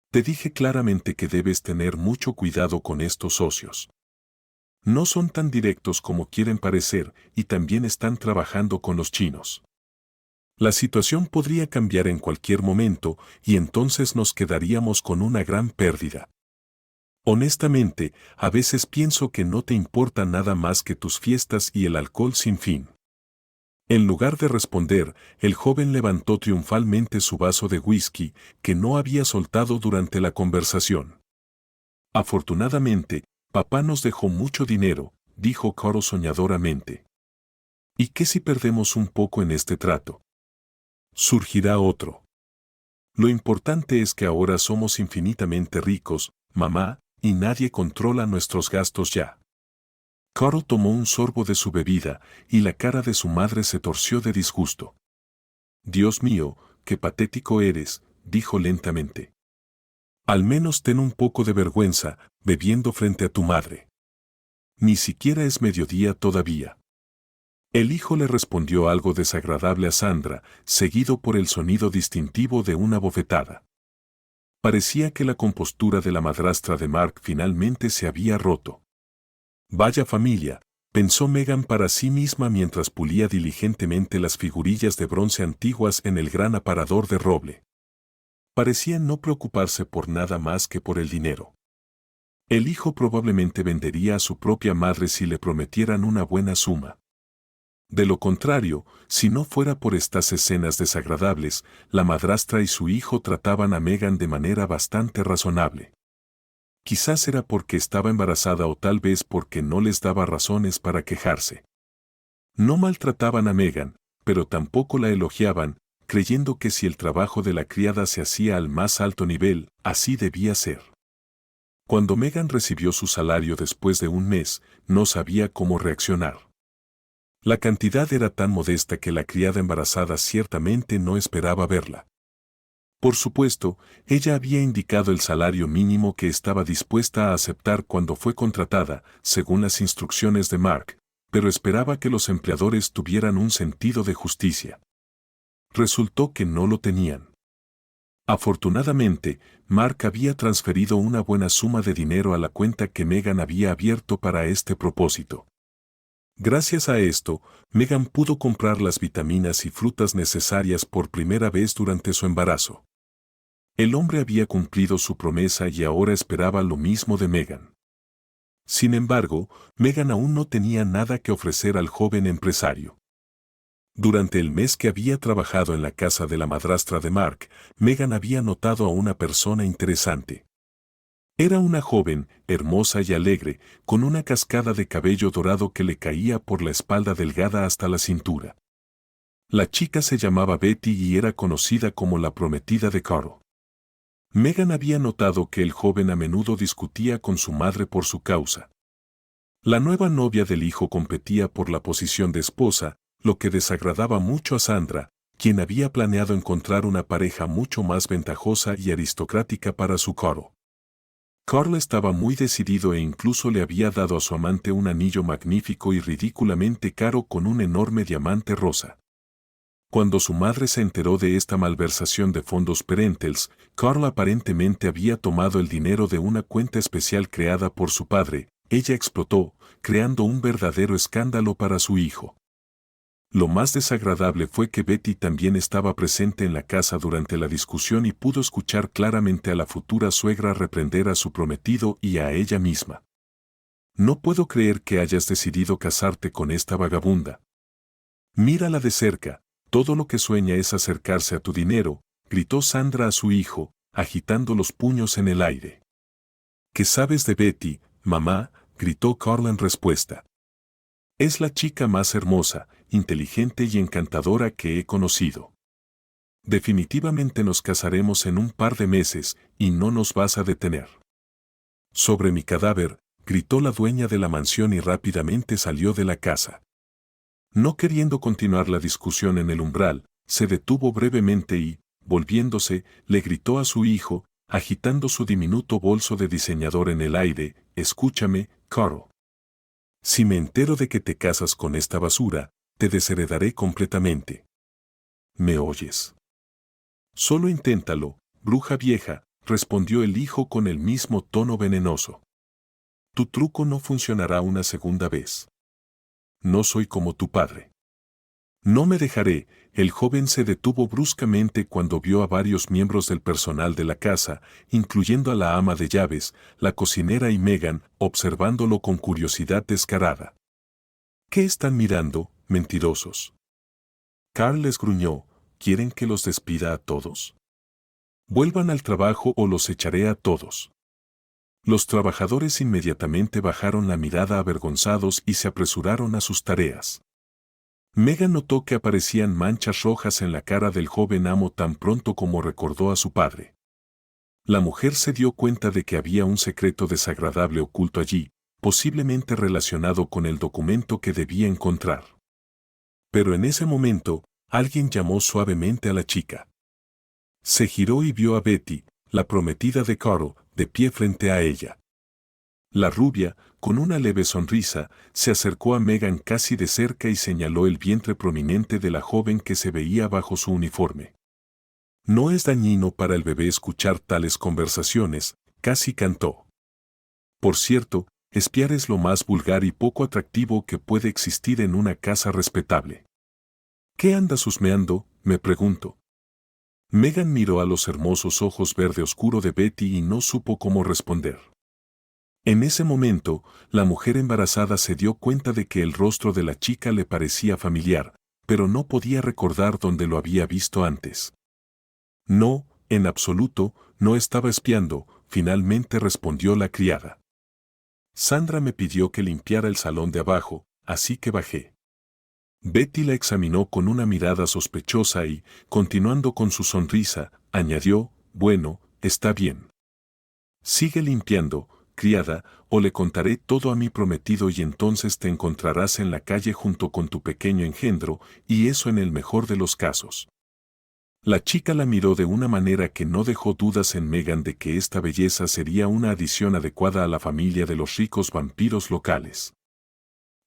Te dije claramente que debes tener mucho cuidado con estos socios. No son tan directos como quieren parecer y también están trabajando con los chinos. La situación podría cambiar en cualquier momento y entonces nos quedaríamos con una gran pérdida. Honestamente, a veces pienso que no te importa nada más que tus fiestas y el alcohol sin fin. En lugar de responder, el joven levantó triunfalmente su vaso de whisky, que no había soltado durante la conversación. Afortunadamente, papá nos dejó mucho dinero, dijo Carl soñadoramente. ¿Y qué si perdemos un poco en este trato? Surgirá otro. Lo importante es que ahora somos infinitamente ricos, mamá, y nadie controla nuestros gastos ya. Carl tomó un sorbo de su bebida y la cara de su madre se torció de disgusto. Dios mío, qué patético eres, dijo lentamente. Al menos ten un poco de vergüenza, bebiendo frente a tu madre. Ni siquiera es mediodía todavía. El hijo le respondió algo desagradable a Sandra, seguido por el sonido distintivo de una bofetada. Parecía que la compostura de la madrastra de Mark finalmente se había roto. Vaya familia, pensó Megan para sí misma mientras pulía diligentemente las figurillas de bronce antiguas en el gran aparador de roble. Parecían no preocuparse por nada más que por el dinero. El hijo probablemente vendería a su propia madre si le prometieran una buena suma. De lo contrario, si no fuera por estas escenas desagradables, la madrastra y su hijo trataban a Megan de manera bastante razonable. Quizás era porque estaba embarazada o tal vez porque no les daba razones para quejarse. No maltrataban a Megan, pero tampoco la elogiaban, creyendo que si el trabajo de la criada se hacía al más alto nivel, así debía ser. Cuando Megan recibió su salario después de un mes, no sabía cómo reaccionar. La cantidad era tan modesta que la criada embarazada ciertamente no esperaba verla. Por supuesto, ella había indicado el salario mínimo que estaba dispuesta a aceptar cuando fue contratada, según las instrucciones de Mark, pero esperaba que los empleadores tuvieran un sentido de justicia. Resultó que no lo tenían. Afortunadamente, Mark había transferido una buena suma de dinero a la cuenta que Megan había abierto para este propósito. Gracias a esto, Megan pudo comprar las vitaminas y frutas necesarias por primera vez durante su embarazo. El hombre había cumplido su promesa y ahora esperaba lo mismo de Megan. Sin embargo, Megan aún no tenía nada que ofrecer al joven empresario. Durante el mes que había trabajado en la casa de la madrastra de Mark, Megan había notado a una persona interesante. Era una joven, hermosa y alegre, con una cascada de cabello dorado que le caía por la espalda delgada hasta la cintura. La chica se llamaba Betty y era conocida como la prometida de Carl. Megan había notado que el joven a menudo discutía con su madre por su causa. La nueva novia del hijo competía por la posición de esposa, lo que desagradaba mucho a Sandra, quien había planeado encontrar una pareja mucho más ventajosa y aristocrática para su Carl. Carl estaba muy decidido e incluso le había dado a su amante un anillo magnífico y ridículamente caro con un enorme diamante rosa. Cuando su madre se enteró de esta malversación de fondos parentales, Carl aparentemente había tomado el dinero de una cuenta especial creada por su padre, ella explotó, creando un verdadero escándalo para su hijo. Lo más desagradable fue que Betty también estaba presente en la casa durante la discusión y pudo escuchar claramente a la futura suegra reprender a su prometido y a ella misma. No puedo creer que hayas decidido casarte con esta vagabunda. Mírala de cerca, todo lo que sueña es acercarse a tu dinero, gritó Sandra a su hijo, agitando los puños en el aire. ¿Qué sabes de Betty, mamá?, gritó Carl en respuesta. Es la chica más hermosa, inteligente y encantadora que he conocido. Definitivamente nos casaremos en un par de meses y no nos vas a detener. Sobre mi cadáver, gritó la dueña de la mansión y rápidamente salió de la casa. No queriendo continuar la discusión en el umbral, se detuvo brevemente y, volviéndose, le gritó a su hijo, agitando su diminuto bolso de diseñador en el aire: escúchame, Carl. Si me entero de que te casas con esta basura, te desheredaré completamente. ¿Me oyes? Solo inténtalo, bruja vieja, respondió el hijo con el mismo tono venenoso. Tu truco no funcionará una segunda vez. No soy como tu padre. No me dejaré. El joven se detuvo bruscamente cuando vio a varios miembros del personal de la casa, incluyendo a la ama de llaves, la cocinera y Megan, observándolo con curiosidad descarada. ¿Qué están mirando, mentirosos? Carl les gruñó: ¿quieren que los despida a todos? Vuelvan al trabajo o los echaré a todos. Los trabajadores inmediatamente bajaron la mirada avergonzados y se apresuraron a sus tareas. Megan notó que aparecían manchas rojas en la cara del joven amo tan pronto como recordó a su padre. La mujer se dio cuenta de que había un secreto desagradable oculto allí, posiblemente relacionado con el documento que debía encontrar. Pero en ese momento, alguien llamó suavemente a la chica. Se giró y vio a Betty, la prometida de Carl, de pie frente a ella. La rubia, con una leve sonrisa, se acercó a Megan casi de cerca y señaló el vientre prominente de la joven que se veía bajo su uniforme. No es dañino para el bebé escuchar tales conversaciones, casi cantó. Por cierto, espiar es lo más vulgar y poco atractivo que puede existir en una casa respetable. ¿Qué andas husmeando?, me pregunto. Megan miró a los hermosos ojos verde oscuro de Betty y no supo cómo responder. En ese momento, la mujer embarazada se dio cuenta de que el rostro de la chica le parecía familiar, pero no podía recordar dónde lo había visto antes. No, en absoluto, no estaba espiando, finalmente respondió la criada. Sandra me pidió que limpiara el salón de abajo, así que bajé. Betty la examinó con una mirada sospechosa y, continuando con su sonrisa, añadió: bueno, está bien. Sigue limpiando, criada, o le contaré todo a mi prometido y entonces te encontrarás en la calle junto con tu pequeño engendro, y eso en el mejor de los casos. La chica la miró de una manera que no dejó dudas en Megan de que esta belleza sería una adición adecuada a la familia de los ricos vampiros locales.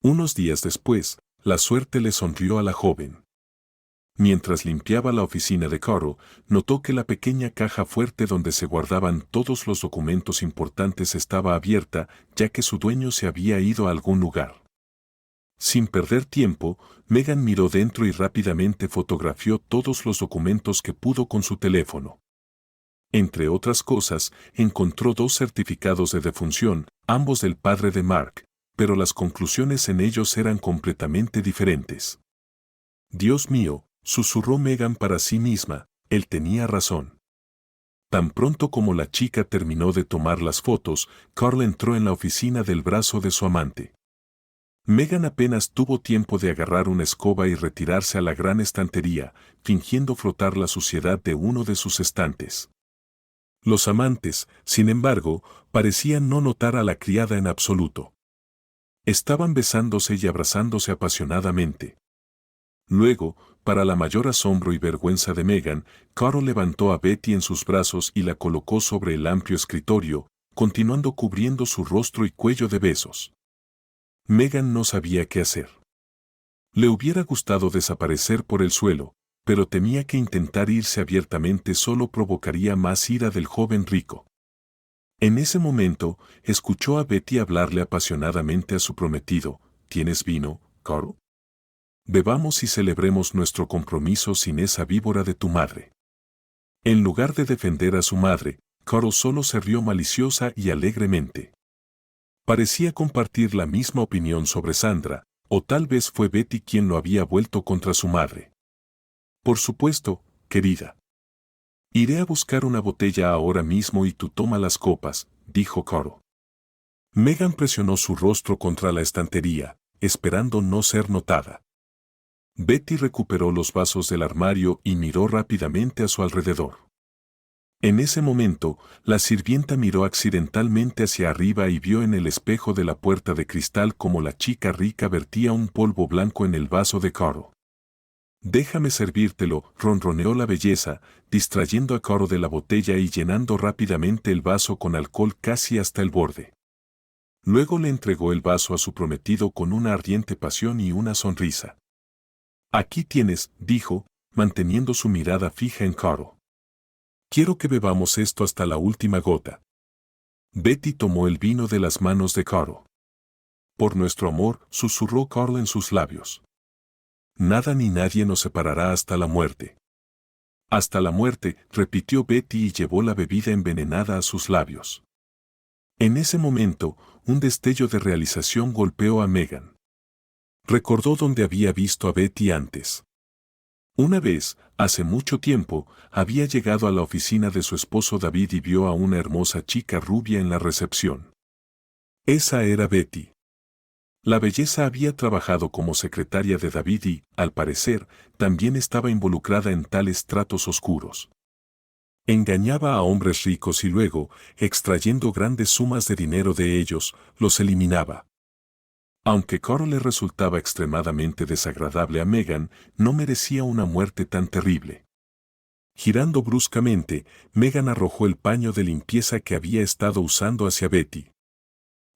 Unos días después, la suerte le sonrió a la joven. Mientras limpiaba la oficina de Carl, notó que la pequeña caja fuerte donde se guardaban todos los documentos importantes estaba abierta, ya que su dueño se había ido a algún lugar. Sin perder tiempo, Megan miró dentro y rápidamente fotografió todos los documentos que pudo con su teléfono. Entre otras cosas, encontró 2 certificados de defunción, ambos del padre de Mark, pero las conclusiones en ellos eran completamente diferentes. Dios mío, susurró Megan para sí misma, él tenía razón. Tan pronto como la chica terminó de tomar las fotos, Carl entró en la oficina del brazo de su amante. Megan apenas tuvo tiempo de agarrar una escoba y retirarse a la gran estantería, fingiendo frotar la suciedad de uno de sus estantes. Los amantes, sin embargo, parecían no notar a la criada en absoluto. Estaban besándose y abrazándose apasionadamente. Luego, para la mayor asombro y vergüenza de Megan, Carl levantó a Betty en sus brazos y la colocó sobre el amplio escritorio, continuando cubriendo su rostro y cuello de besos. Megan no sabía qué hacer. Le hubiera gustado desaparecer por el suelo, pero temía que intentar irse abiertamente solo provocaría más ira del joven rico. En ese momento, escuchó a Betty hablarle apasionadamente a su prometido. ¿Tienes vino, Coro? Bebamos y celebremos nuestro compromiso sin esa víbora de tu madre. En lugar de defender a su madre, Coro solo se rió maliciosa y alegremente. Parecía compartir la misma opinión sobre Sandra, o tal vez fue Betty quien lo había vuelto contra su madre. Por supuesto, querida. Iré a buscar una botella ahora mismo y tú toma las copas, dijo Coro. Megan presionó su rostro contra la estantería, esperando no ser notada. Betty recuperó los vasos del armario y miró rápidamente a su alrededor. En ese momento, la sirvienta miró accidentalmente hacia arriba y vio en el espejo de la puerta de cristal como la chica rica vertía un polvo blanco en el vaso de Coro. Déjame servírtelo, ronroneó la belleza, distrayendo a Coro de la botella y llenando rápidamente el vaso con alcohol casi hasta el borde. Luego le entregó el vaso a su prometido con una ardiente pasión y una sonrisa. Aquí tienes, dijo, manteniendo su mirada fija en Coro. Quiero que bebamos esto hasta la última gota. Betty tomó el vino de las manos de Coro. Por nuestro amor, susurró Coro en sus labios. Nada ni nadie nos separará hasta la muerte. Hasta la muerte, repitió Betty y llevó la bebida envenenada a sus labios. En ese momento, un destello de realización golpeó a Megan. Recordó dónde había visto a Betty antes. Una vez, hace mucho tiempo, había llegado a la oficina de su esposo David y vio a una hermosa chica rubia en la recepción. Esa era Betty. La belleza había trabajado como secretaria de David y, al parecer, también estaba involucrada en tales tratos oscuros. Engañaba a hombres ricos y luego, extrayendo grandes sumas de dinero de ellos, los eliminaba. Aunque Coro le resultaba extremadamente desagradable a Megan, no merecía una muerte tan terrible. Girando bruscamente, Megan arrojó el paño de limpieza que había estado usando hacia Betty.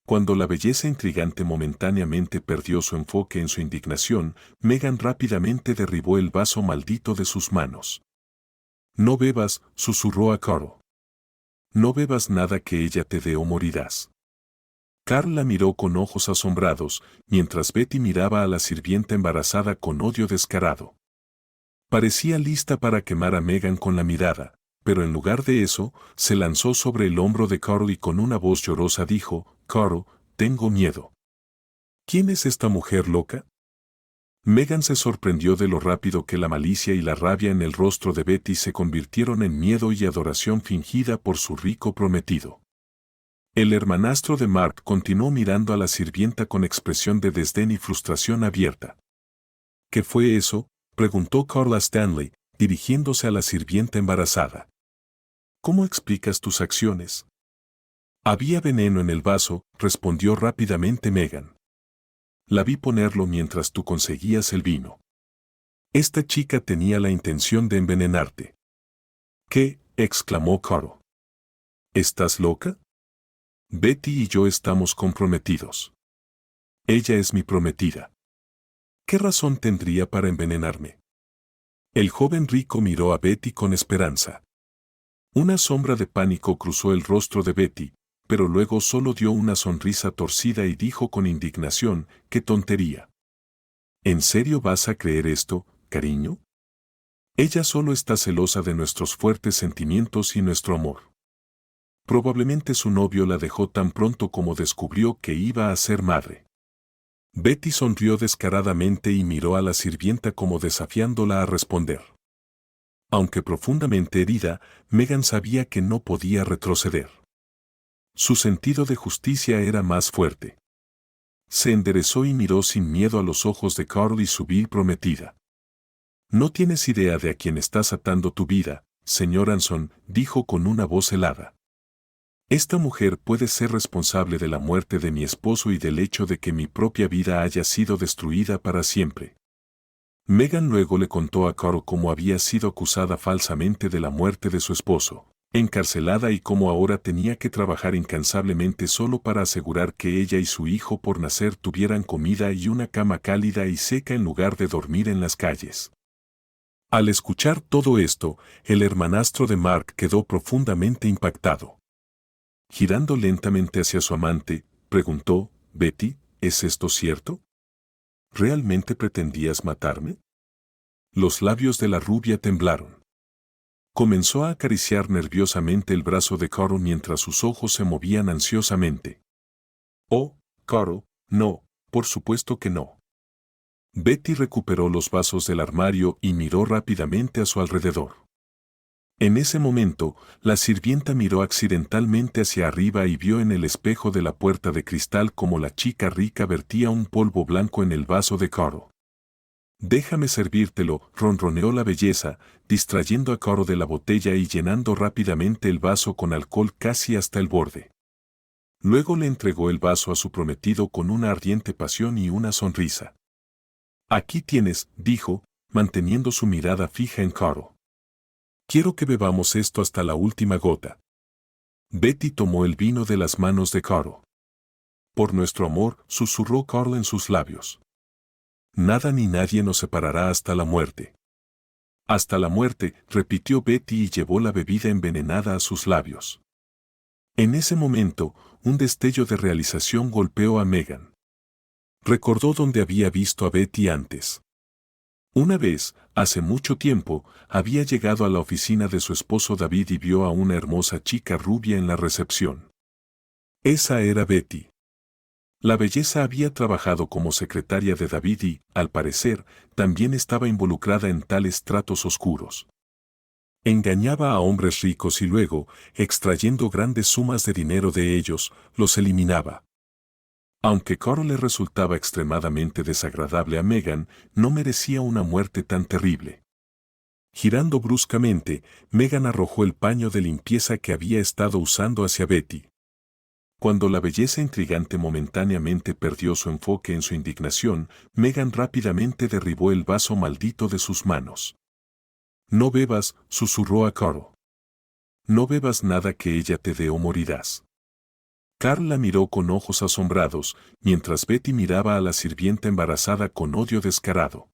Cuando la belleza intrigante momentáneamente perdió su enfoque en su indignación, Megan rápidamente derribó el vaso maldito de sus manos. No bebas, susurró a Coro. No bebas nada que ella te dé o morirás. Carl la miró con ojos asombrados, mientras Betty miraba a la sirvienta embarazada con odio descarado. Parecía lista para quemar a Megan con la mirada, pero en lugar de eso, se lanzó sobre el hombro de Carl y con una voz llorosa dijo, «Carl, tengo miedo». ¿Quién es esta mujer loca? Megan se sorprendió de lo rápido que la malicia y la rabia en el rostro de Betty se convirtieron en miedo y adoración fingida por su rico prometido. El hermanastro de Mark continuó mirando a la sirvienta con expresión de desdén y frustración abierta. ¿Qué fue eso?, preguntó Carl a Stanley, dirigiéndose a la sirvienta embarazada. ¿Cómo explicas tus acciones? Había veneno en el vaso, respondió rápidamente Megan. La vi ponerlo mientras tú conseguías el vino. Esta chica tenía la intención de envenenarte. ¿Qué?, exclamó Carl. ¿Estás loca? Betty y yo estamos comprometidos. Ella es mi prometida. ¿Qué razón tendría para envenenarme? El joven rico miró a Betty con esperanza. Una sombra de pánico cruzó el rostro de Betty, pero luego solo dio una sonrisa torcida y dijo con indignación, «¡Qué tontería! ¿En serio vas a creer esto, cariño? Ella solo está celosa de nuestros fuertes sentimientos y nuestro amor. Probablemente su novio la dejó tan pronto como descubrió que iba a ser madre». Betty sonrió descaradamente y miró a la sirvienta como desafiándola a responder. Aunque profundamente herida, Megan sabía que no podía retroceder. Su sentido de justicia era más fuerte. Se enderezó y miró sin miedo a los ojos de Carl y su vil prometida. «No tienes idea de a quién estás atando tu vida, señor Anson», dijo con una voz helada. «Esta mujer puede ser responsable de la muerte de mi esposo y del hecho de que mi propia vida haya sido destruida para siempre». Megan luego le contó a Carl cómo había sido acusada falsamente de la muerte de su esposo, encarcelada y cómo ahora tenía que trabajar incansablemente solo para asegurar que ella y su hijo por nacer tuvieran comida y una cama cálida y seca en lugar de dormir en las calles. Al escuchar todo esto, el hermanastro de Mark quedó profundamente impactado. Girando lentamente hacia su amante, preguntó, Betty, ¿es esto cierto? ¿Realmente pretendías matarme? Los labios de la rubia temblaron. Comenzó a acariciar nerviosamente el brazo de Carl mientras sus ojos se movían ansiosamente. Oh, Carl, no, por supuesto que no. Betty recuperó los vasos del armario y miró rápidamente a su alrededor. En ese momento, la sirvienta miró accidentalmente hacia arriba y vio en el espejo de la puerta de cristal como la chica rica vertía un polvo blanco en el vaso de Carl. Déjame servírtelo, ronroneó la belleza, distrayendo a Carl de la botella y llenando rápidamente el vaso con alcohol casi hasta el borde. Luego le entregó el vaso a su prometido con una ardiente pasión y una sonrisa. Aquí tienes, dijo, manteniendo su mirada fija en Carl. Quiero que bebamos esto hasta la última gota. Betty tomó el vino de las manos de Carl. Por nuestro amor, susurró Carl en sus labios. Nada ni nadie nos separará hasta la muerte. Hasta la muerte, repitió Betty y llevó la bebida envenenada a sus labios. En ese momento, un destello de realización golpeó a Megan. Recordó dónde había visto a Betty antes. Una vez, hace mucho tiempo, había llegado a la oficina de su esposo David y vio a una hermosa chica rubia en la recepción. Esa era Betty. La belleza había trabajado como secretaria de David y, al parecer, también estaba involucrada en tales tratos oscuros. Engañaba a hombres ricos y luego, extrayendo grandes sumas de dinero de ellos, los eliminaba. Aunque Carl le resultaba extremadamente desagradable a Megan, no merecía una muerte tan terrible. Girando bruscamente, Megan arrojó el paño de limpieza que había estado usando hacia Betty. Cuando la belleza intrigante momentáneamente perdió su enfoque en su indignación, Megan rápidamente derribó el vaso maldito de sus manos. No bebas, susurró a Carl. No bebas nada que ella te dé o morirás. Carl la miró con ojos asombrados, mientras Betty miraba a la sirvienta embarazada con odio descarado.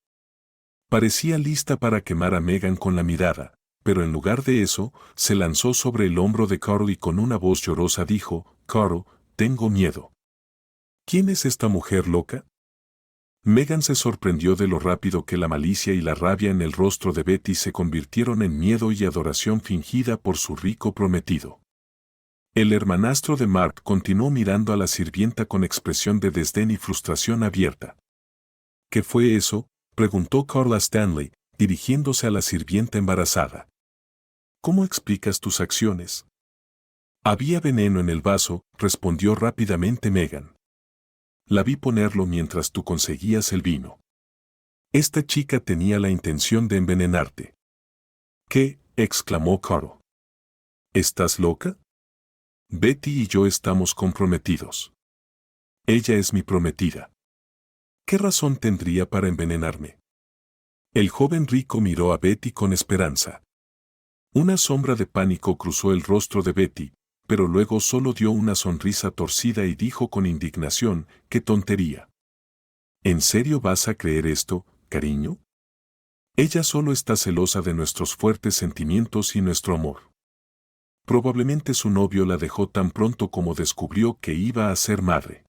Parecía lista para quemar a Megan con la mirada, pero en lugar de eso, se lanzó sobre el hombro de Carl y con una voz llorosa dijo, Carl, tengo miedo. ¿Quién es esta mujer loca? Megan se sorprendió de lo rápido que la malicia y la rabia en el rostro de Betty se convirtieron en miedo y adoración fingida por su rico prometido. El hermanastro de Mark continuó mirando a la sirvienta con expresión de desdén y frustración abierta. ¿Qué fue eso?, preguntó Carl a Stanley, dirigiéndose a la sirvienta embarazada. ¿Cómo explicas tus acciones? Había veneno en el vaso, respondió rápidamente Megan. La vi ponerlo mientras tú conseguías el vino. Esta chica tenía la intención de envenenarte. ¿Qué?, exclamó Carl. ¿Estás loca? Betty y yo estamos comprometidos. Ella es mi prometida. ¿Qué razón tendría para envenenarme? El joven rico miró a Betty con esperanza. Una sombra de pánico cruzó el rostro de Betty, pero luego solo dio una sonrisa torcida y dijo con indignación, ¡qué tontería! ¿En serio vas a creer esto, cariño? Ella solo está celosa de nuestros fuertes sentimientos y nuestro amor. Probablemente su novio la dejó tan pronto como descubrió que iba a ser madre.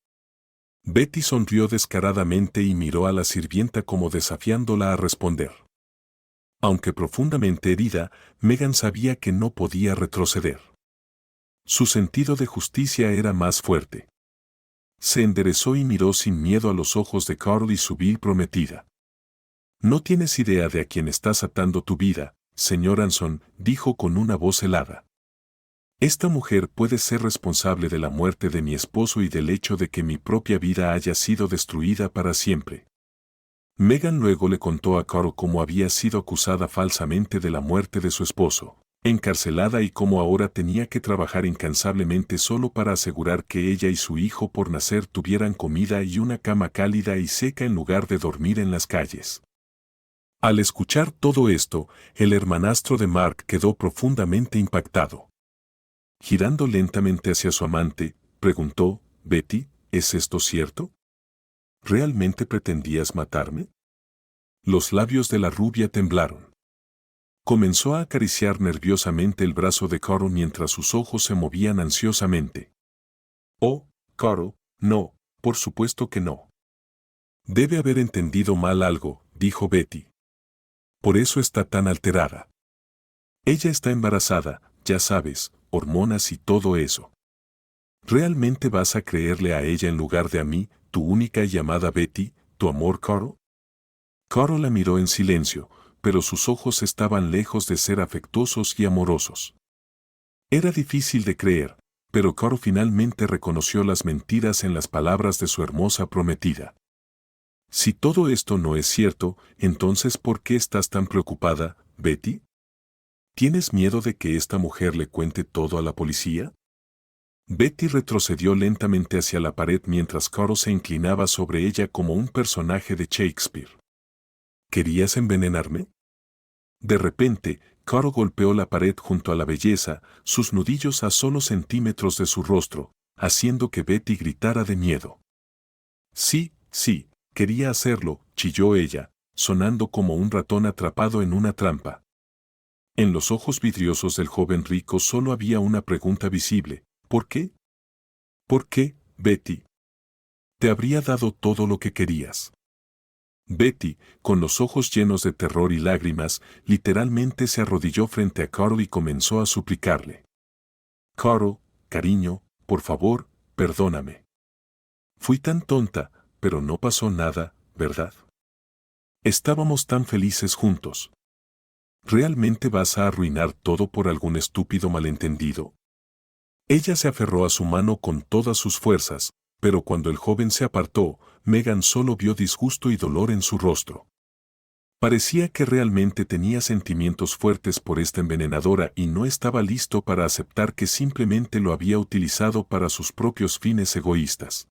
Betty sonrió descaradamente y miró a la sirvienta como desafiándola a responder. Aunque profundamente herida, Megan sabía que no podía retroceder. Su sentido de justicia era más fuerte. Se enderezó y miró sin miedo a los ojos de Carl y su vil prometida. No tienes idea de a quién estás atando tu vida, señor Anson, dijo con una voz helada. Esta mujer puede ser responsable de la muerte de mi esposo y del hecho de que mi propia vida haya sido destruida para siempre. Megan luego le contó a Carl cómo había sido acusada falsamente de la muerte de su esposo, encarcelada y cómo ahora tenía que trabajar incansablemente solo para asegurar que ella y su hijo por nacer tuvieran comida y una cama cálida y seca en lugar de dormir en las calles. Al escuchar todo esto, el hermanastro de Mark quedó profundamente impactado. Girando lentamente hacia su amante, preguntó, Betty, ¿es esto cierto? ¿Realmente pretendías matarme? Los labios de la rubia temblaron. Comenzó a acariciar nerviosamente el brazo de Carl mientras sus ojos se movían ansiosamente. Oh, Carl, no, por supuesto que no. Debe haber entendido mal algo, dijo Betty. Por eso está tan alterada. Ella está embarazada, ya sabes, hormonas y todo eso. ¿Realmente vas a creerle a ella en lugar de a mí, tu única y amada Betty, tu amor, Carl? Carl la miró en silencio, pero sus ojos estaban lejos de ser afectuosos y amorosos. Era difícil de creer, pero Carl finalmente reconoció las mentiras en las palabras de su hermosa prometida. Si todo esto no es cierto, entonces ¿por qué estás tan preocupada, Betty? ¿Tienes miedo de que esta mujer le cuente todo a la policía? Betty retrocedió lentamente hacia la pared mientras Carl se inclinaba sobre ella como un personaje de Shakespeare. ¿Querías envenenarme? De repente, Carl golpeó la pared junto a la belleza, sus nudillos a solo centímetros de su rostro, haciendo que Betty gritara de miedo. Sí, sí, quería hacerlo, chilló ella, sonando como un ratón atrapado en una trampa. En los ojos vidriosos del joven rico solo había una pregunta visible: ¿por qué? ¿Por qué, Betty? Te habría dado todo lo que querías. Betty, con los ojos llenos de terror y lágrimas, literalmente se arrodilló frente a Carl y comenzó a suplicarle. Carl, cariño, por favor, perdóname. Fui tan tonta, pero no pasó nada, ¿verdad? Estábamos tan felices juntos. ¿Realmente vas a arruinar todo por algún estúpido malentendido? Ella se aferró a su mano con todas sus fuerzas, pero cuando el joven se apartó, Megan solo vio disgusto y dolor en su rostro. Parecía que realmente tenía sentimientos fuertes por esta envenenadora y no estaba listo para aceptar que simplemente lo había utilizado para sus propios fines egoístas.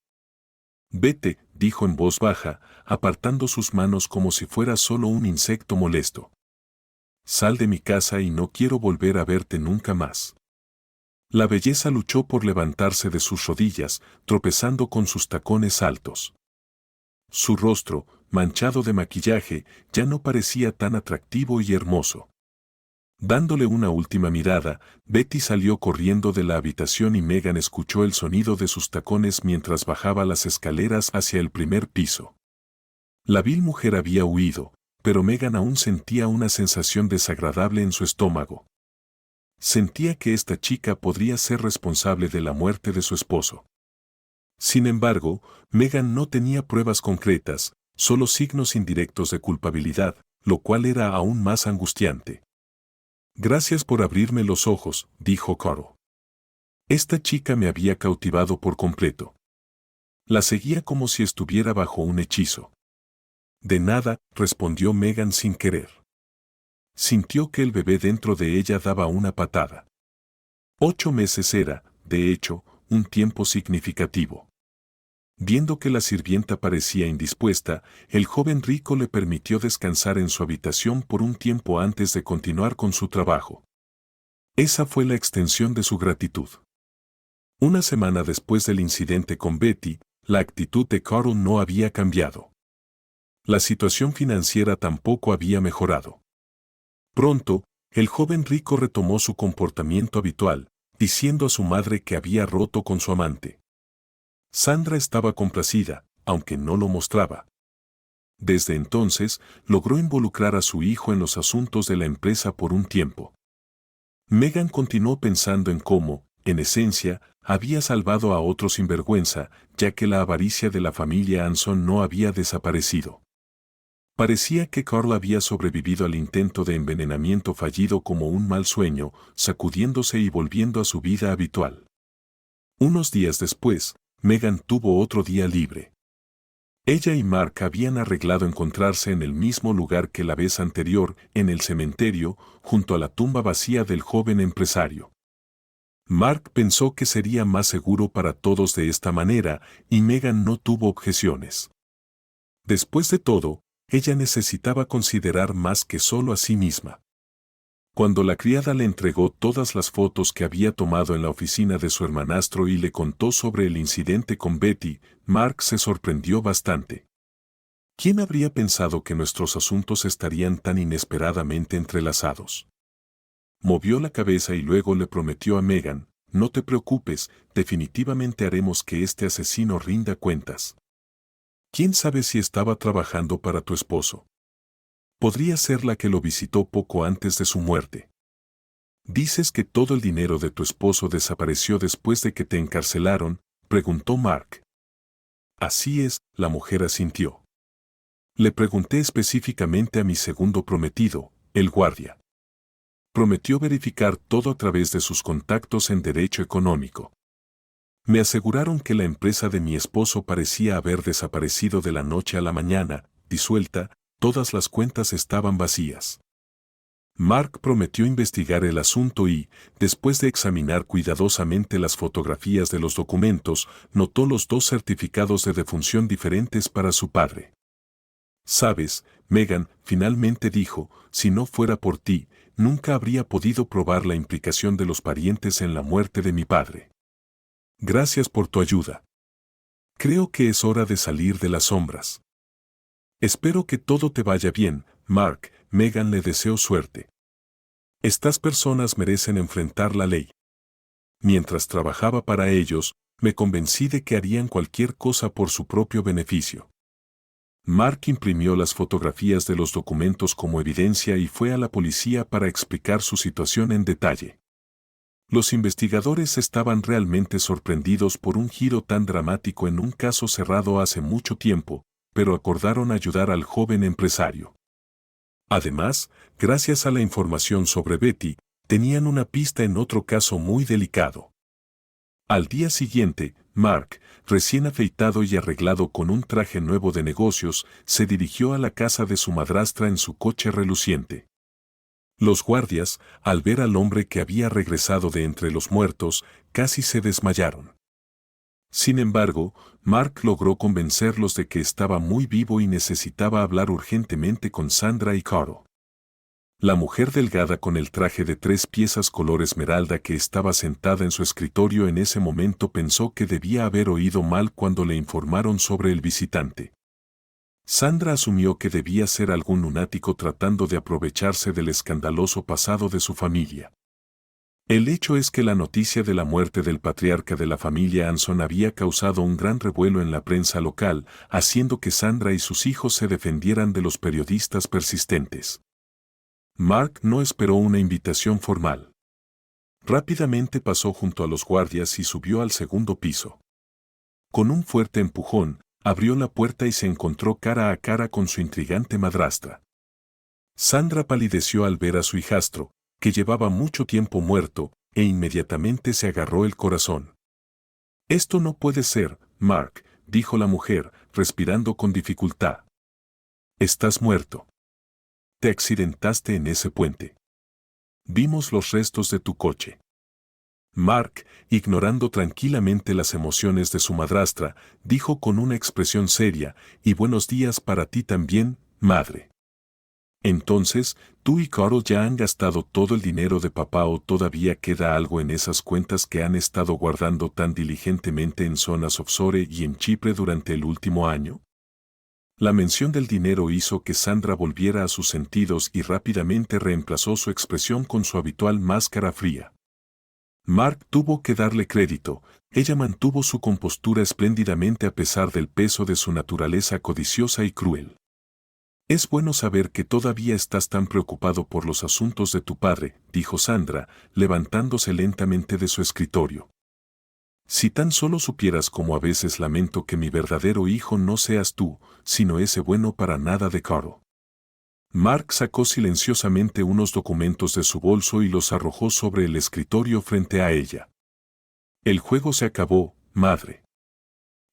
Vete, dijo en voz baja, apartando sus manos como si fuera solo un insecto molesto. Sal de mi casa y no quiero volver a verte nunca más. La belleza luchó por levantarse de sus rodillas, tropezando con sus tacones altos. Su rostro, manchado de maquillaje, ya no parecía tan atractivo y hermoso. Dándole una última mirada, Betty salió corriendo de la habitación y Megan escuchó el sonido de sus tacones mientras bajaba las escaleras hacia el primer piso. La vil mujer había huido, pero Megan aún sentía una sensación desagradable en su estómago. Sentía que esta chica podría ser responsable de la muerte de su esposo. Sin embargo, Megan no tenía pruebas concretas, solo signos indirectos de culpabilidad, lo cual era aún más angustiante. Gracias por abrirme los ojos, dijo Carl. Esta chica me había cautivado por completo. La seguía como si estuviera bajo un hechizo. De nada, respondió Megan sin querer. Sintió que el bebé dentro de ella daba una patada. 8 meses era, de hecho, un tiempo significativo. Viendo que la sirvienta parecía indispuesta, el joven rico le permitió descansar en su habitación por un tiempo antes de continuar con su trabajo. Esa fue la extensión de su gratitud. Una semana después del incidente con Betty, la actitud de Carl no había cambiado. La situación financiera tampoco había mejorado. Pronto, el joven rico retomó su comportamiento habitual, diciendo a su madre que había roto con su amante. Sandra estaba complacida, aunque no lo mostraba. Desde entonces, logró involucrar a su hijo en los asuntos de la empresa por un tiempo. Megan continuó pensando en cómo, en esencia, había salvado a otro sinvergüenza, ya que la avaricia de la familia Anson no había desaparecido. Parecía que Carl había sobrevivido al intento de envenenamiento fallido como un mal sueño, sacudiéndose y volviendo a su vida habitual. Unos días después, Megan tuvo otro día libre. Ella y Mark habían arreglado encontrarse en el mismo lugar que la vez anterior, en el cementerio, junto a la tumba vacía del joven empresario. Mark pensó que sería más seguro para todos de esta manera, y Megan no tuvo objeciones. Después de todo, ella necesitaba considerar más que solo a sí misma. Cuando la criada le entregó todas las fotos que había tomado en la oficina de su hermanastro y le contó sobre el incidente con Betty, Mark se sorprendió bastante. ¿Quién habría pensado que nuestros asuntos estarían tan inesperadamente entrelazados? Movió la cabeza y luego le prometió a Megan, no te preocupes, definitivamente haremos que este asesino rinda cuentas. ¿Quién sabe si estaba trabajando para tu esposo? Podría ser la que lo visitó poco antes de su muerte. ¿Dices que todo el dinero de tu esposo desapareció después de que te encarcelaron?, preguntó Mark. Así es, la mujer asintió. Le pregunté específicamente a mi segundo prometido, el guardia. Prometió verificar todo a través de sus contactos en derecho económico. Me aseguraron que la empresa de mi esposo parecía haber desaparecido de la noche a la mañana, disuelta, todas las cuentas estaban vacías. Mark prometió investigar el asunto y, después de examinar cuidadosamente las fotografías de los documentos, notó los dos certificados de defunción diferentes para su padre. Sabes, Megan, finalmente dijo, si no fuera por ti, nunca habría podido probar la implicación de los parientes en la muerte de mi padre. Gracias por tu ayuda. Creo que es hora de salir de las sombras. Espero que todo te vaya bien, Mark. Megan le deseó suerte. Estas personas merecen enfrentar la ley. Mientras trabajaba para ellos, me convencí de que harían cualquier cosa por su propio beneficio. Mark imprimió las fotografías de los documentos como evidencia y fue a la policía para explicar su situación en detalle. Los investigadores estaban realmente sorprendidos por un giro tan dramático en un caso cerrado hace mucho tiempo, pero acordaron ayudar al joven empresario. Además, gracias a la información sobre Betty, tenían una pista en otro caso muy delicado. Al día siguiente, Mark, recién afeitado y arreglado con un traje nuevo de negocios, se dirigió a la casa de su madrastra en su coche reluciente. Los guardias, al ver al hombre que había regresado de entre los muertos, casi se desmayaron. Sin embargo, Mark logró convencerlos de que estaba muy vivo y necesitaba hablar urgentemente con Sandra y Caro. La mujer delgada con el traje de 3 piezas color esmeralda que estaba sentada en su escritorio en ese momento pensó que debía haber oído mal cuando le informaron sobre el visitante. Sandra asumió que debía ser algún lunático tratando de aprovecharse del escandaloso pasado de su familia. El hecho es que la noticia de la muerte del patriarca de la familia Anson había causado un gran revuelo en la prensa local, haciendo que Sandra y sus hijos se defendieran de los periodistas persistentes. Mark no esperó una invitación formal. Rápidamente pasó junto a los guardias y subió al segundo piso. Con un fuerte empujón, abrió la puerta y se encontró cara a cara con su intrigante madrastra. Sandra palideció al ver a su hijastro, que llevaba mucho tiempo muerto, e inmediatamente se agarró el corazón. Esto no puede ser, Mark, dijo la mujer, respirando con dificultad. Estás muerto. Te accidentaste en ese puente. Vimos los restos de tu coche. Mark, ignorando tranquilamente las emociones de su madrastra, dijo con una expresión seria, y buenos días para ti también, madre. Entonces, ¿tú y Carol ya han gastado todo el dinero de papá o todavía queda algo en esas cuentas que han estado guardando tan diligentemente en zonas offshore y en Chipre durante el último año? La mención del dinero hizo que Sandra volviera a sus sentidos y rápidamente reemplazó su expresión con su habitual máscara fría. Mark tuvo que darle crédito, ella mantuvo su compostura espléndidamente a pesar del peso de su naturaleza codiciosa y cruel. Es bueno saber que todavía estás tan preocupado por los asuntos de tu padre, dijo Sandra, levantándose lentamente de su escritorio. Si tan solo supieras cómo a veces lamento que mi verdadero hijo no seas tú, sino ese bueno para nada de Caro. Mark sacó silenciosamente unos documentos de su bolso y los arrojó sobre el escritorio frente a ella. El juego se acabó, madre.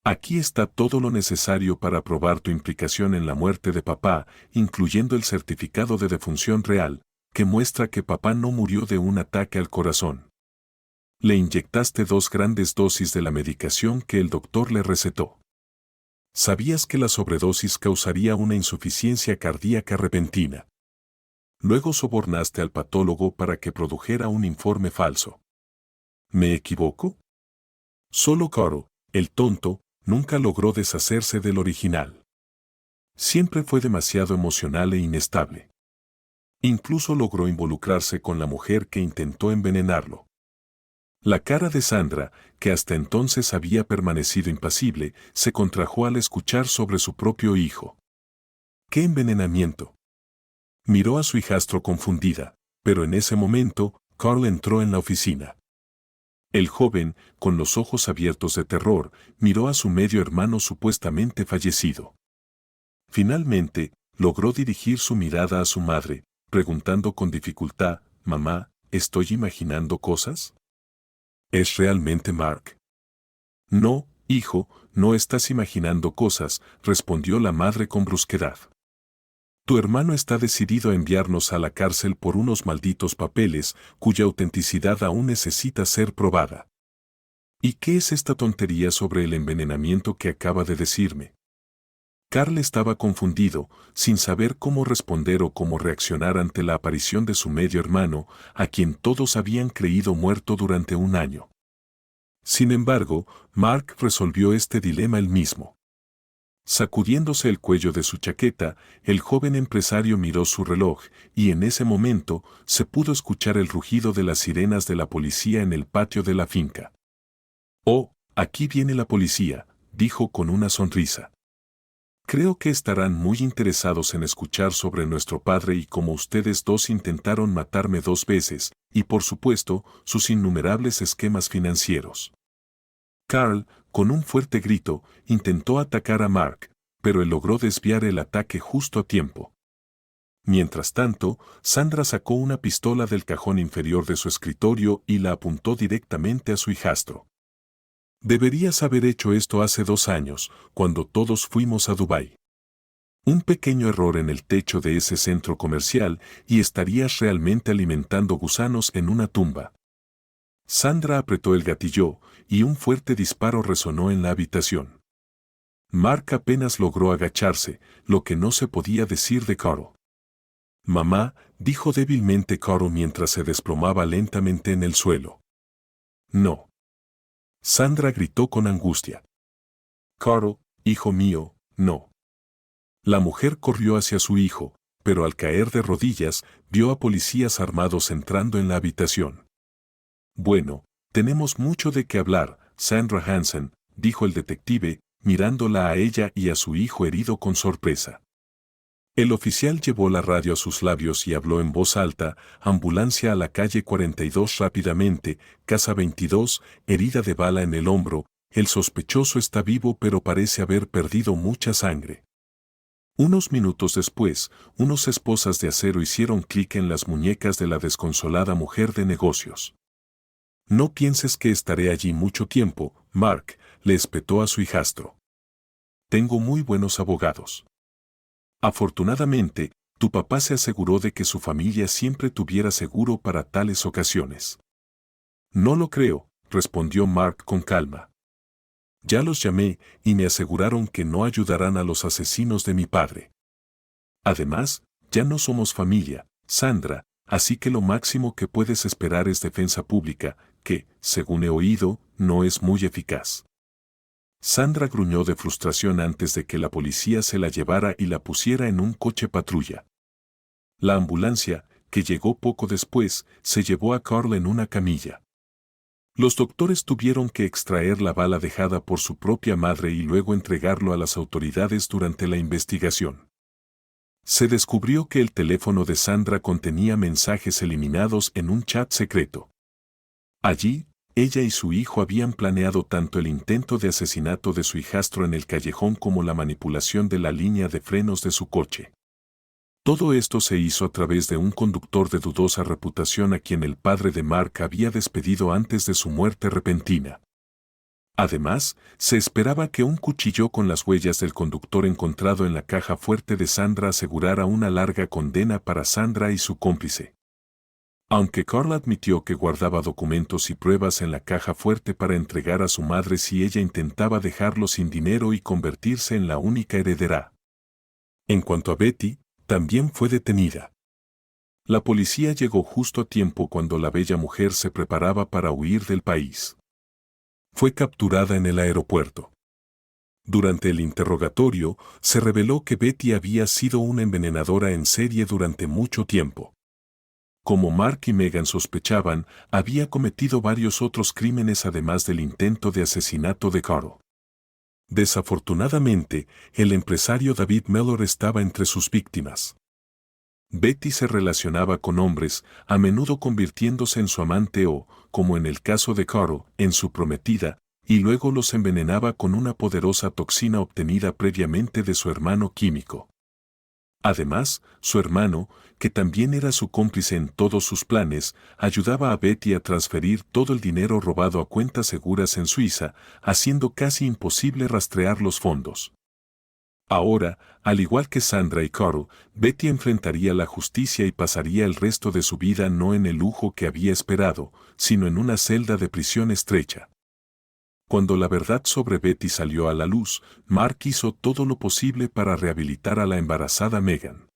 Aquí está todo lo necesario para probar tu implicación en la muerte de papá, incluyendo el certificado de defunción real, que muestra que papá no murió de un ataque al corazón. Le inyectaste 2 grandes dosis de la medicación que el doctor le recetó. ¿Sabías que la sobredosis causaría una insuficiencia cardíaca repentina? Luego sobornaste al patólogo para que produjera un informe falso. ¿Me equivoco? Solo Caro, el tonto, nunca logró deshacerse del original. Siempre fue demasiado emocional e inestable. Incluso logró involucrarse con la mujer que intentó envenenarlo. La cara de Sandra, que hasta entonces había permanecido impasible, se contrajo al escuchar sobre su propio hijo. ¿Qué envenenamiento? Miró a su hijastro confundida, pero en ese momento, Carl entró en la oficina. El joven, con los ojos abiertos de terror, miró a su medio hermano supuestamente fallecido. Finalmente, logró dirigir su mirada a su madre, preguntando con dificultad, «Mamá, ¿estoy imaginando cosas?» ¿Es realmente Mark? No, hijo, no estás imaginando cosas, respondió la madre con brusquedad. Tu hermano está decidido a enviarnos a la cárcel por unos malditos papeles cuya autenticidad aún necesita ser probada. ¿Y qué es esta tontería sobre el envenenamiento que acaba de decirme? Carl estaba confundido, sin saber cómo responder o cómo reaccionar ante la aparición de su medio hermano, a quien todos habían creído muerto durante un año. Sin embargo, Mark resolvió este dilema él mismo. Sacudiéndose el cuello de su chaqueta, el joven empresario miró su reloj, y en ese momento se pudo escuchar el rugido de las sirenas de la policía en el patio de la finca. «Oh, aquí viene la policía», dijo con una sonrisa. «Creo que estarán muy interesados en escuchar sobre nuestro padre y cómo ustedes dos intentaron matarme 2 veces, y por supuesto, sus innumerables esquemas financieros». Carl, con un fuerte grito, intentó atacar a Mark, pero él logró desviar el ataque justo a tiempo. Mientras tanto, Sandra sacó una pistola del cajón inferior de su escritorio y la apuntó directamente a su hijastro. «Deberías haber hecho esto hace 2 años, cuando todos fuimos a Dubái. Un pequeño error en el techo de ese centro comercial y estarías realmente alimentando gusanos en una tumba». Sandra apretó el gatillo, y un fuerte disparo resonó en la habitación. Mark apenas logró agacharse, lo que no se podía decir de Carl. «Mamá», dijo débilmente Carl mientras se desplomaba lentamente en el suelo. «No». Sandra gritó con angustia. «Carl, hijo mío, no». La mujer corrió hacia su hijo, pero al caer de rodillas, vio a policías armados entrando en la habitación. «Bueno, tenemos mucho de qué hablar, Sandra Hansen», dijo el detective, mirándola a ella y a su hijo herido con sorpresa. El oficial llevó la radio a sus labios y habló en voz alta: «Ambulancia a la calle 42 rápidamente, casa 22, herida de bala en el hombro, el sospechoso está vivo pero parece haber perdido mucha sangre». Unos minutos después, unos esposas de acero hicieron clic en las muñecas de la desconsolada mujer de negocios. «No pienses que estaré allí mucho tiempo, Mark», le espetó a su hijastro. «Tengo muy buenos abogados. Afortunadamente, tu papá se aseguró de que su familia siempre tuviera seguro para tales ocasiones». «No lo creo», respondió Mark con calma. «Ya los llamé y me aseguraron que no ayudarán a los asesinos de mi padre. Además, ya no somos familia, Sandra, así que lo máximo que puedes esperar es defensa pública, que, según he oído, no es muy eficaz». Sandra gruñó de frustración antes de que la policía se la llevara y la pusiera en un coche patrulla. La ambulancia, que llegó poco después, se llevó a Carl en una camilla. Los doctores tuvieron que extraer la bala dejada por su propia madre y luego entregarlo a las autoridades durante la investigación. Se descubrió que el teléfono de Sandra contenía mensajes eliminados en un chat secreto. Allí, ella y su hijo habían planeado tanto el intento de asesinato de su hijastro en el callejón como la manipulación de la línea de frenos de su coche. Todo esto se hizo a través de un conductor de dudosa reputación a quien el padre de Mark había despedido antes de su muerte repentina. Además, se esperaba que un cuchillo con las huellas del conductor encontrado en la caja fuerte de Sandra asegurara una larga condena para Sandra y su cómplice. Aunque Carl admitió que guardaba documentos y pruebas en la caja fuerte para entregar a su madre si ella intentaba dejarlo sin dinero y convertirse en la única heredera. En cuanto a Betty, también fue detenida. La policía llegó justo a tiempo cuando la bella mujer se preparaba para huir del país. Fue capturada en el aeropuerto. Durante el interrogatorio, se reveló que Betty había sido una envenenadora en serie durante mucho tiempo. Como Mark y Megan sospechaban, había cometido varios otros crímenes además del intento de asesinato de Carl. Desafortunadamente, el empresario David Mellor estaba entre sus víctimas. Betty se relacionaba con hombres, a menudo convirtiéndose en su amante o, como en el caso de Carl, en su prometida, y luego los envenenaba con una poderosa toxina obtenida previamente de su hermano químico. Además, su hermano, que también era su cómplice en todos sus planes, ayudaba a Betty a transferir todo el dinero robado a cuentas seguras en Suiza, haciendo casi imposible rastrear los fondos. Ahora, al igual que Sandra y Carl, Betty enfrentaría la justicia y pasaría el resto de su vida no en el lujo que había esperado, sino en una celda de prisión estrecha. Cuando la verdad sobre Betty salió a la luz, Mark hizo todo lo posible para rehabilitar a la embarazada Megan.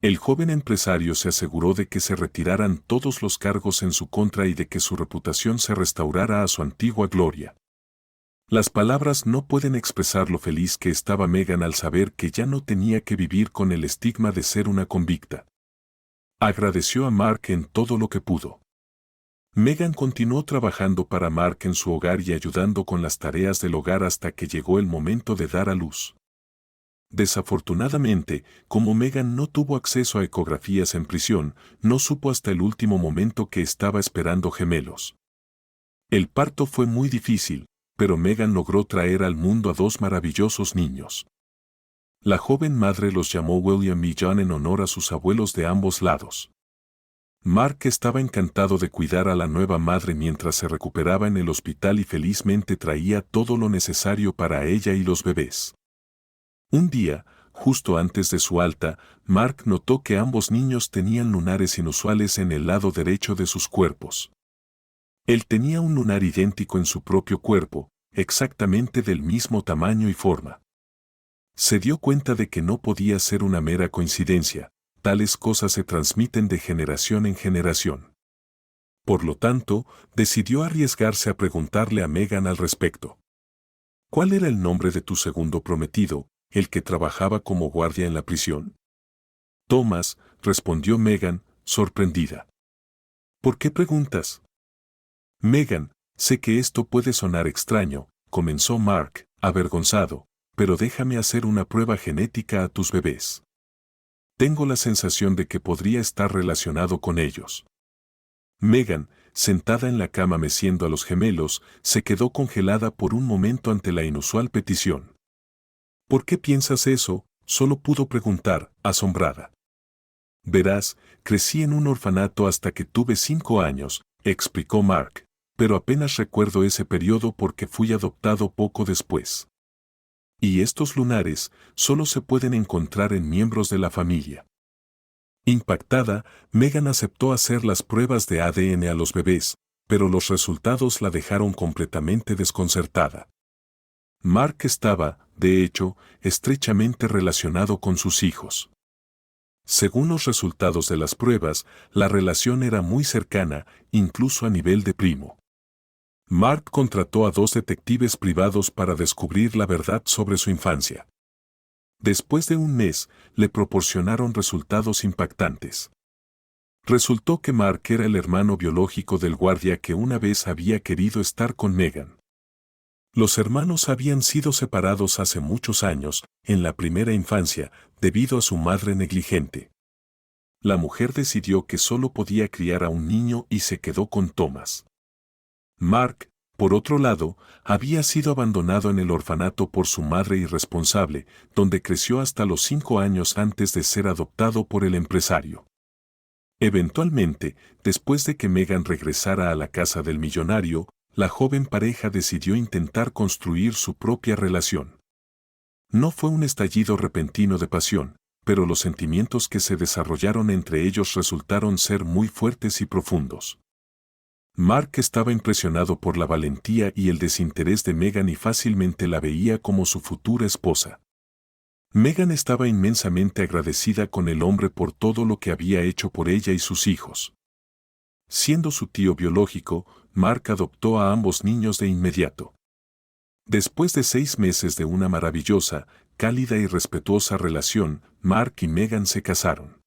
El joven empresario se aseguró de que se retiraran todos los cargos en su contra y de que su reputación se restaurara a su antigua gloria. Las palabras no pueden expresar lo feliz que estaba Megan al saber que ya no tenía que vivir con el estigma de ser una convicta. Agradeció a Mark en todo lo que pudo. Megan continuó trabajando para Mark en su hogar y ayudando con las tareas del hogar hasta que llegó el momento de dar a luz. Desafortunadamente, como Megan no tuvo acceso a ecografías en prisión, no supo hasta el último momento que estaba esperando gemelos. El parto fue muy difícil, pero Megan logró traer al mundo a dos maravillosos niños. La joven madre los llamó William y John en honor a sus abuelos de ambos lados. Mark estaba encantado de cuidar a la nueva madre mientras se recuperaba en el hospital y felizmente traía todo lo necesario para ella y los bebés. Un día, justo antes de su alta, Mark notó que ambos niños tenían lunares inusuales en el lado derecho de sus cuerpos. Él tenía un lunar idéntico en su propio cuerpo, exactamente del mismo tamaño y forma. Se dio cuenta de que no podía ser una mera coincidencia, tales cosas se transmiten de generación en generación. Por lo tanto, decidió arriesgarse a preguntarle a Megan al respecto. ¿Cuál era el nombre de tu segundo prometido, el que trabajaba como guardia en la prisión? Thomas, respondió Megan, sorprendida. ¿Por qué preguntas? Megan, sé que esto puede sonar extraño, comenzó Mark, avergonzado, pero déjame hacer una prueba genética a tus bebés. Tengo la sensación de que podría estar relacionado con ellos. Megan, sentada en la cama meciendo a los gemelos, se quedó congelada por un momento ante la inusual petición. ¿Por qué piensas eso? Solo pudo preguntar, asombrada. Verás, crecí en un orfanato hasta que tuve 5 años, explicó Mark, pero apenas recuerdo ese periodo porque fui adoptado poco después. Y estos lunares solo se pueden encontrar en miembros de la familia. Impactada, Megan aceptó hacer las pruebas de ADN a los bebés, pero los resultados la dejaron completamente desconcertada. Mark estaba, de hecho, estrechamente relacionado con sus hijos. Según los resultados de las pruebas, la relación era muy cercana, incluso a nivel de primo. Mark contrató a 2 detectives privados para descubrir la verdad sobre su infancia. Después de un mes, le proporcionaron resultados impactantes. Resultó que Mark era el hermano biológico del guardia que una vez había querido estar con Megan. Los hermanos habían sido separados hace muchos años, en la primera infancia, debido a su madre negligente. La mujer decidió que solo podía criar a un niño y se quedó con Thomas. Mark, por otro lado, había sido abandonado en el orfanato por su madre irresponsable, donde creció hasta los 5 años antes de ser adoptado por el empresario. Eventualmente, después de que Megan regresara a la casa del millonario, la joven pareja decidió intentar construir su propia relación. No fue un estallido repentino de pasión, pero los sentimientos que se desarrollaron entre ellos resultaron ser muy fuertes y profundos. Mark estaba impresionado por la valentía y el desinterés de Megan y fácilmente la veía como su futura esposa. Megan estaba inmensamente agradecida con el hombre por todo lo que había hecho por ella y sus hijos. Siendo su tío biológico, Mark adoptó a ambos niños de inmediato. Después de 6 meses de una maravillosa, cálida y respetuosa relación, Mark y Meghan se casaron.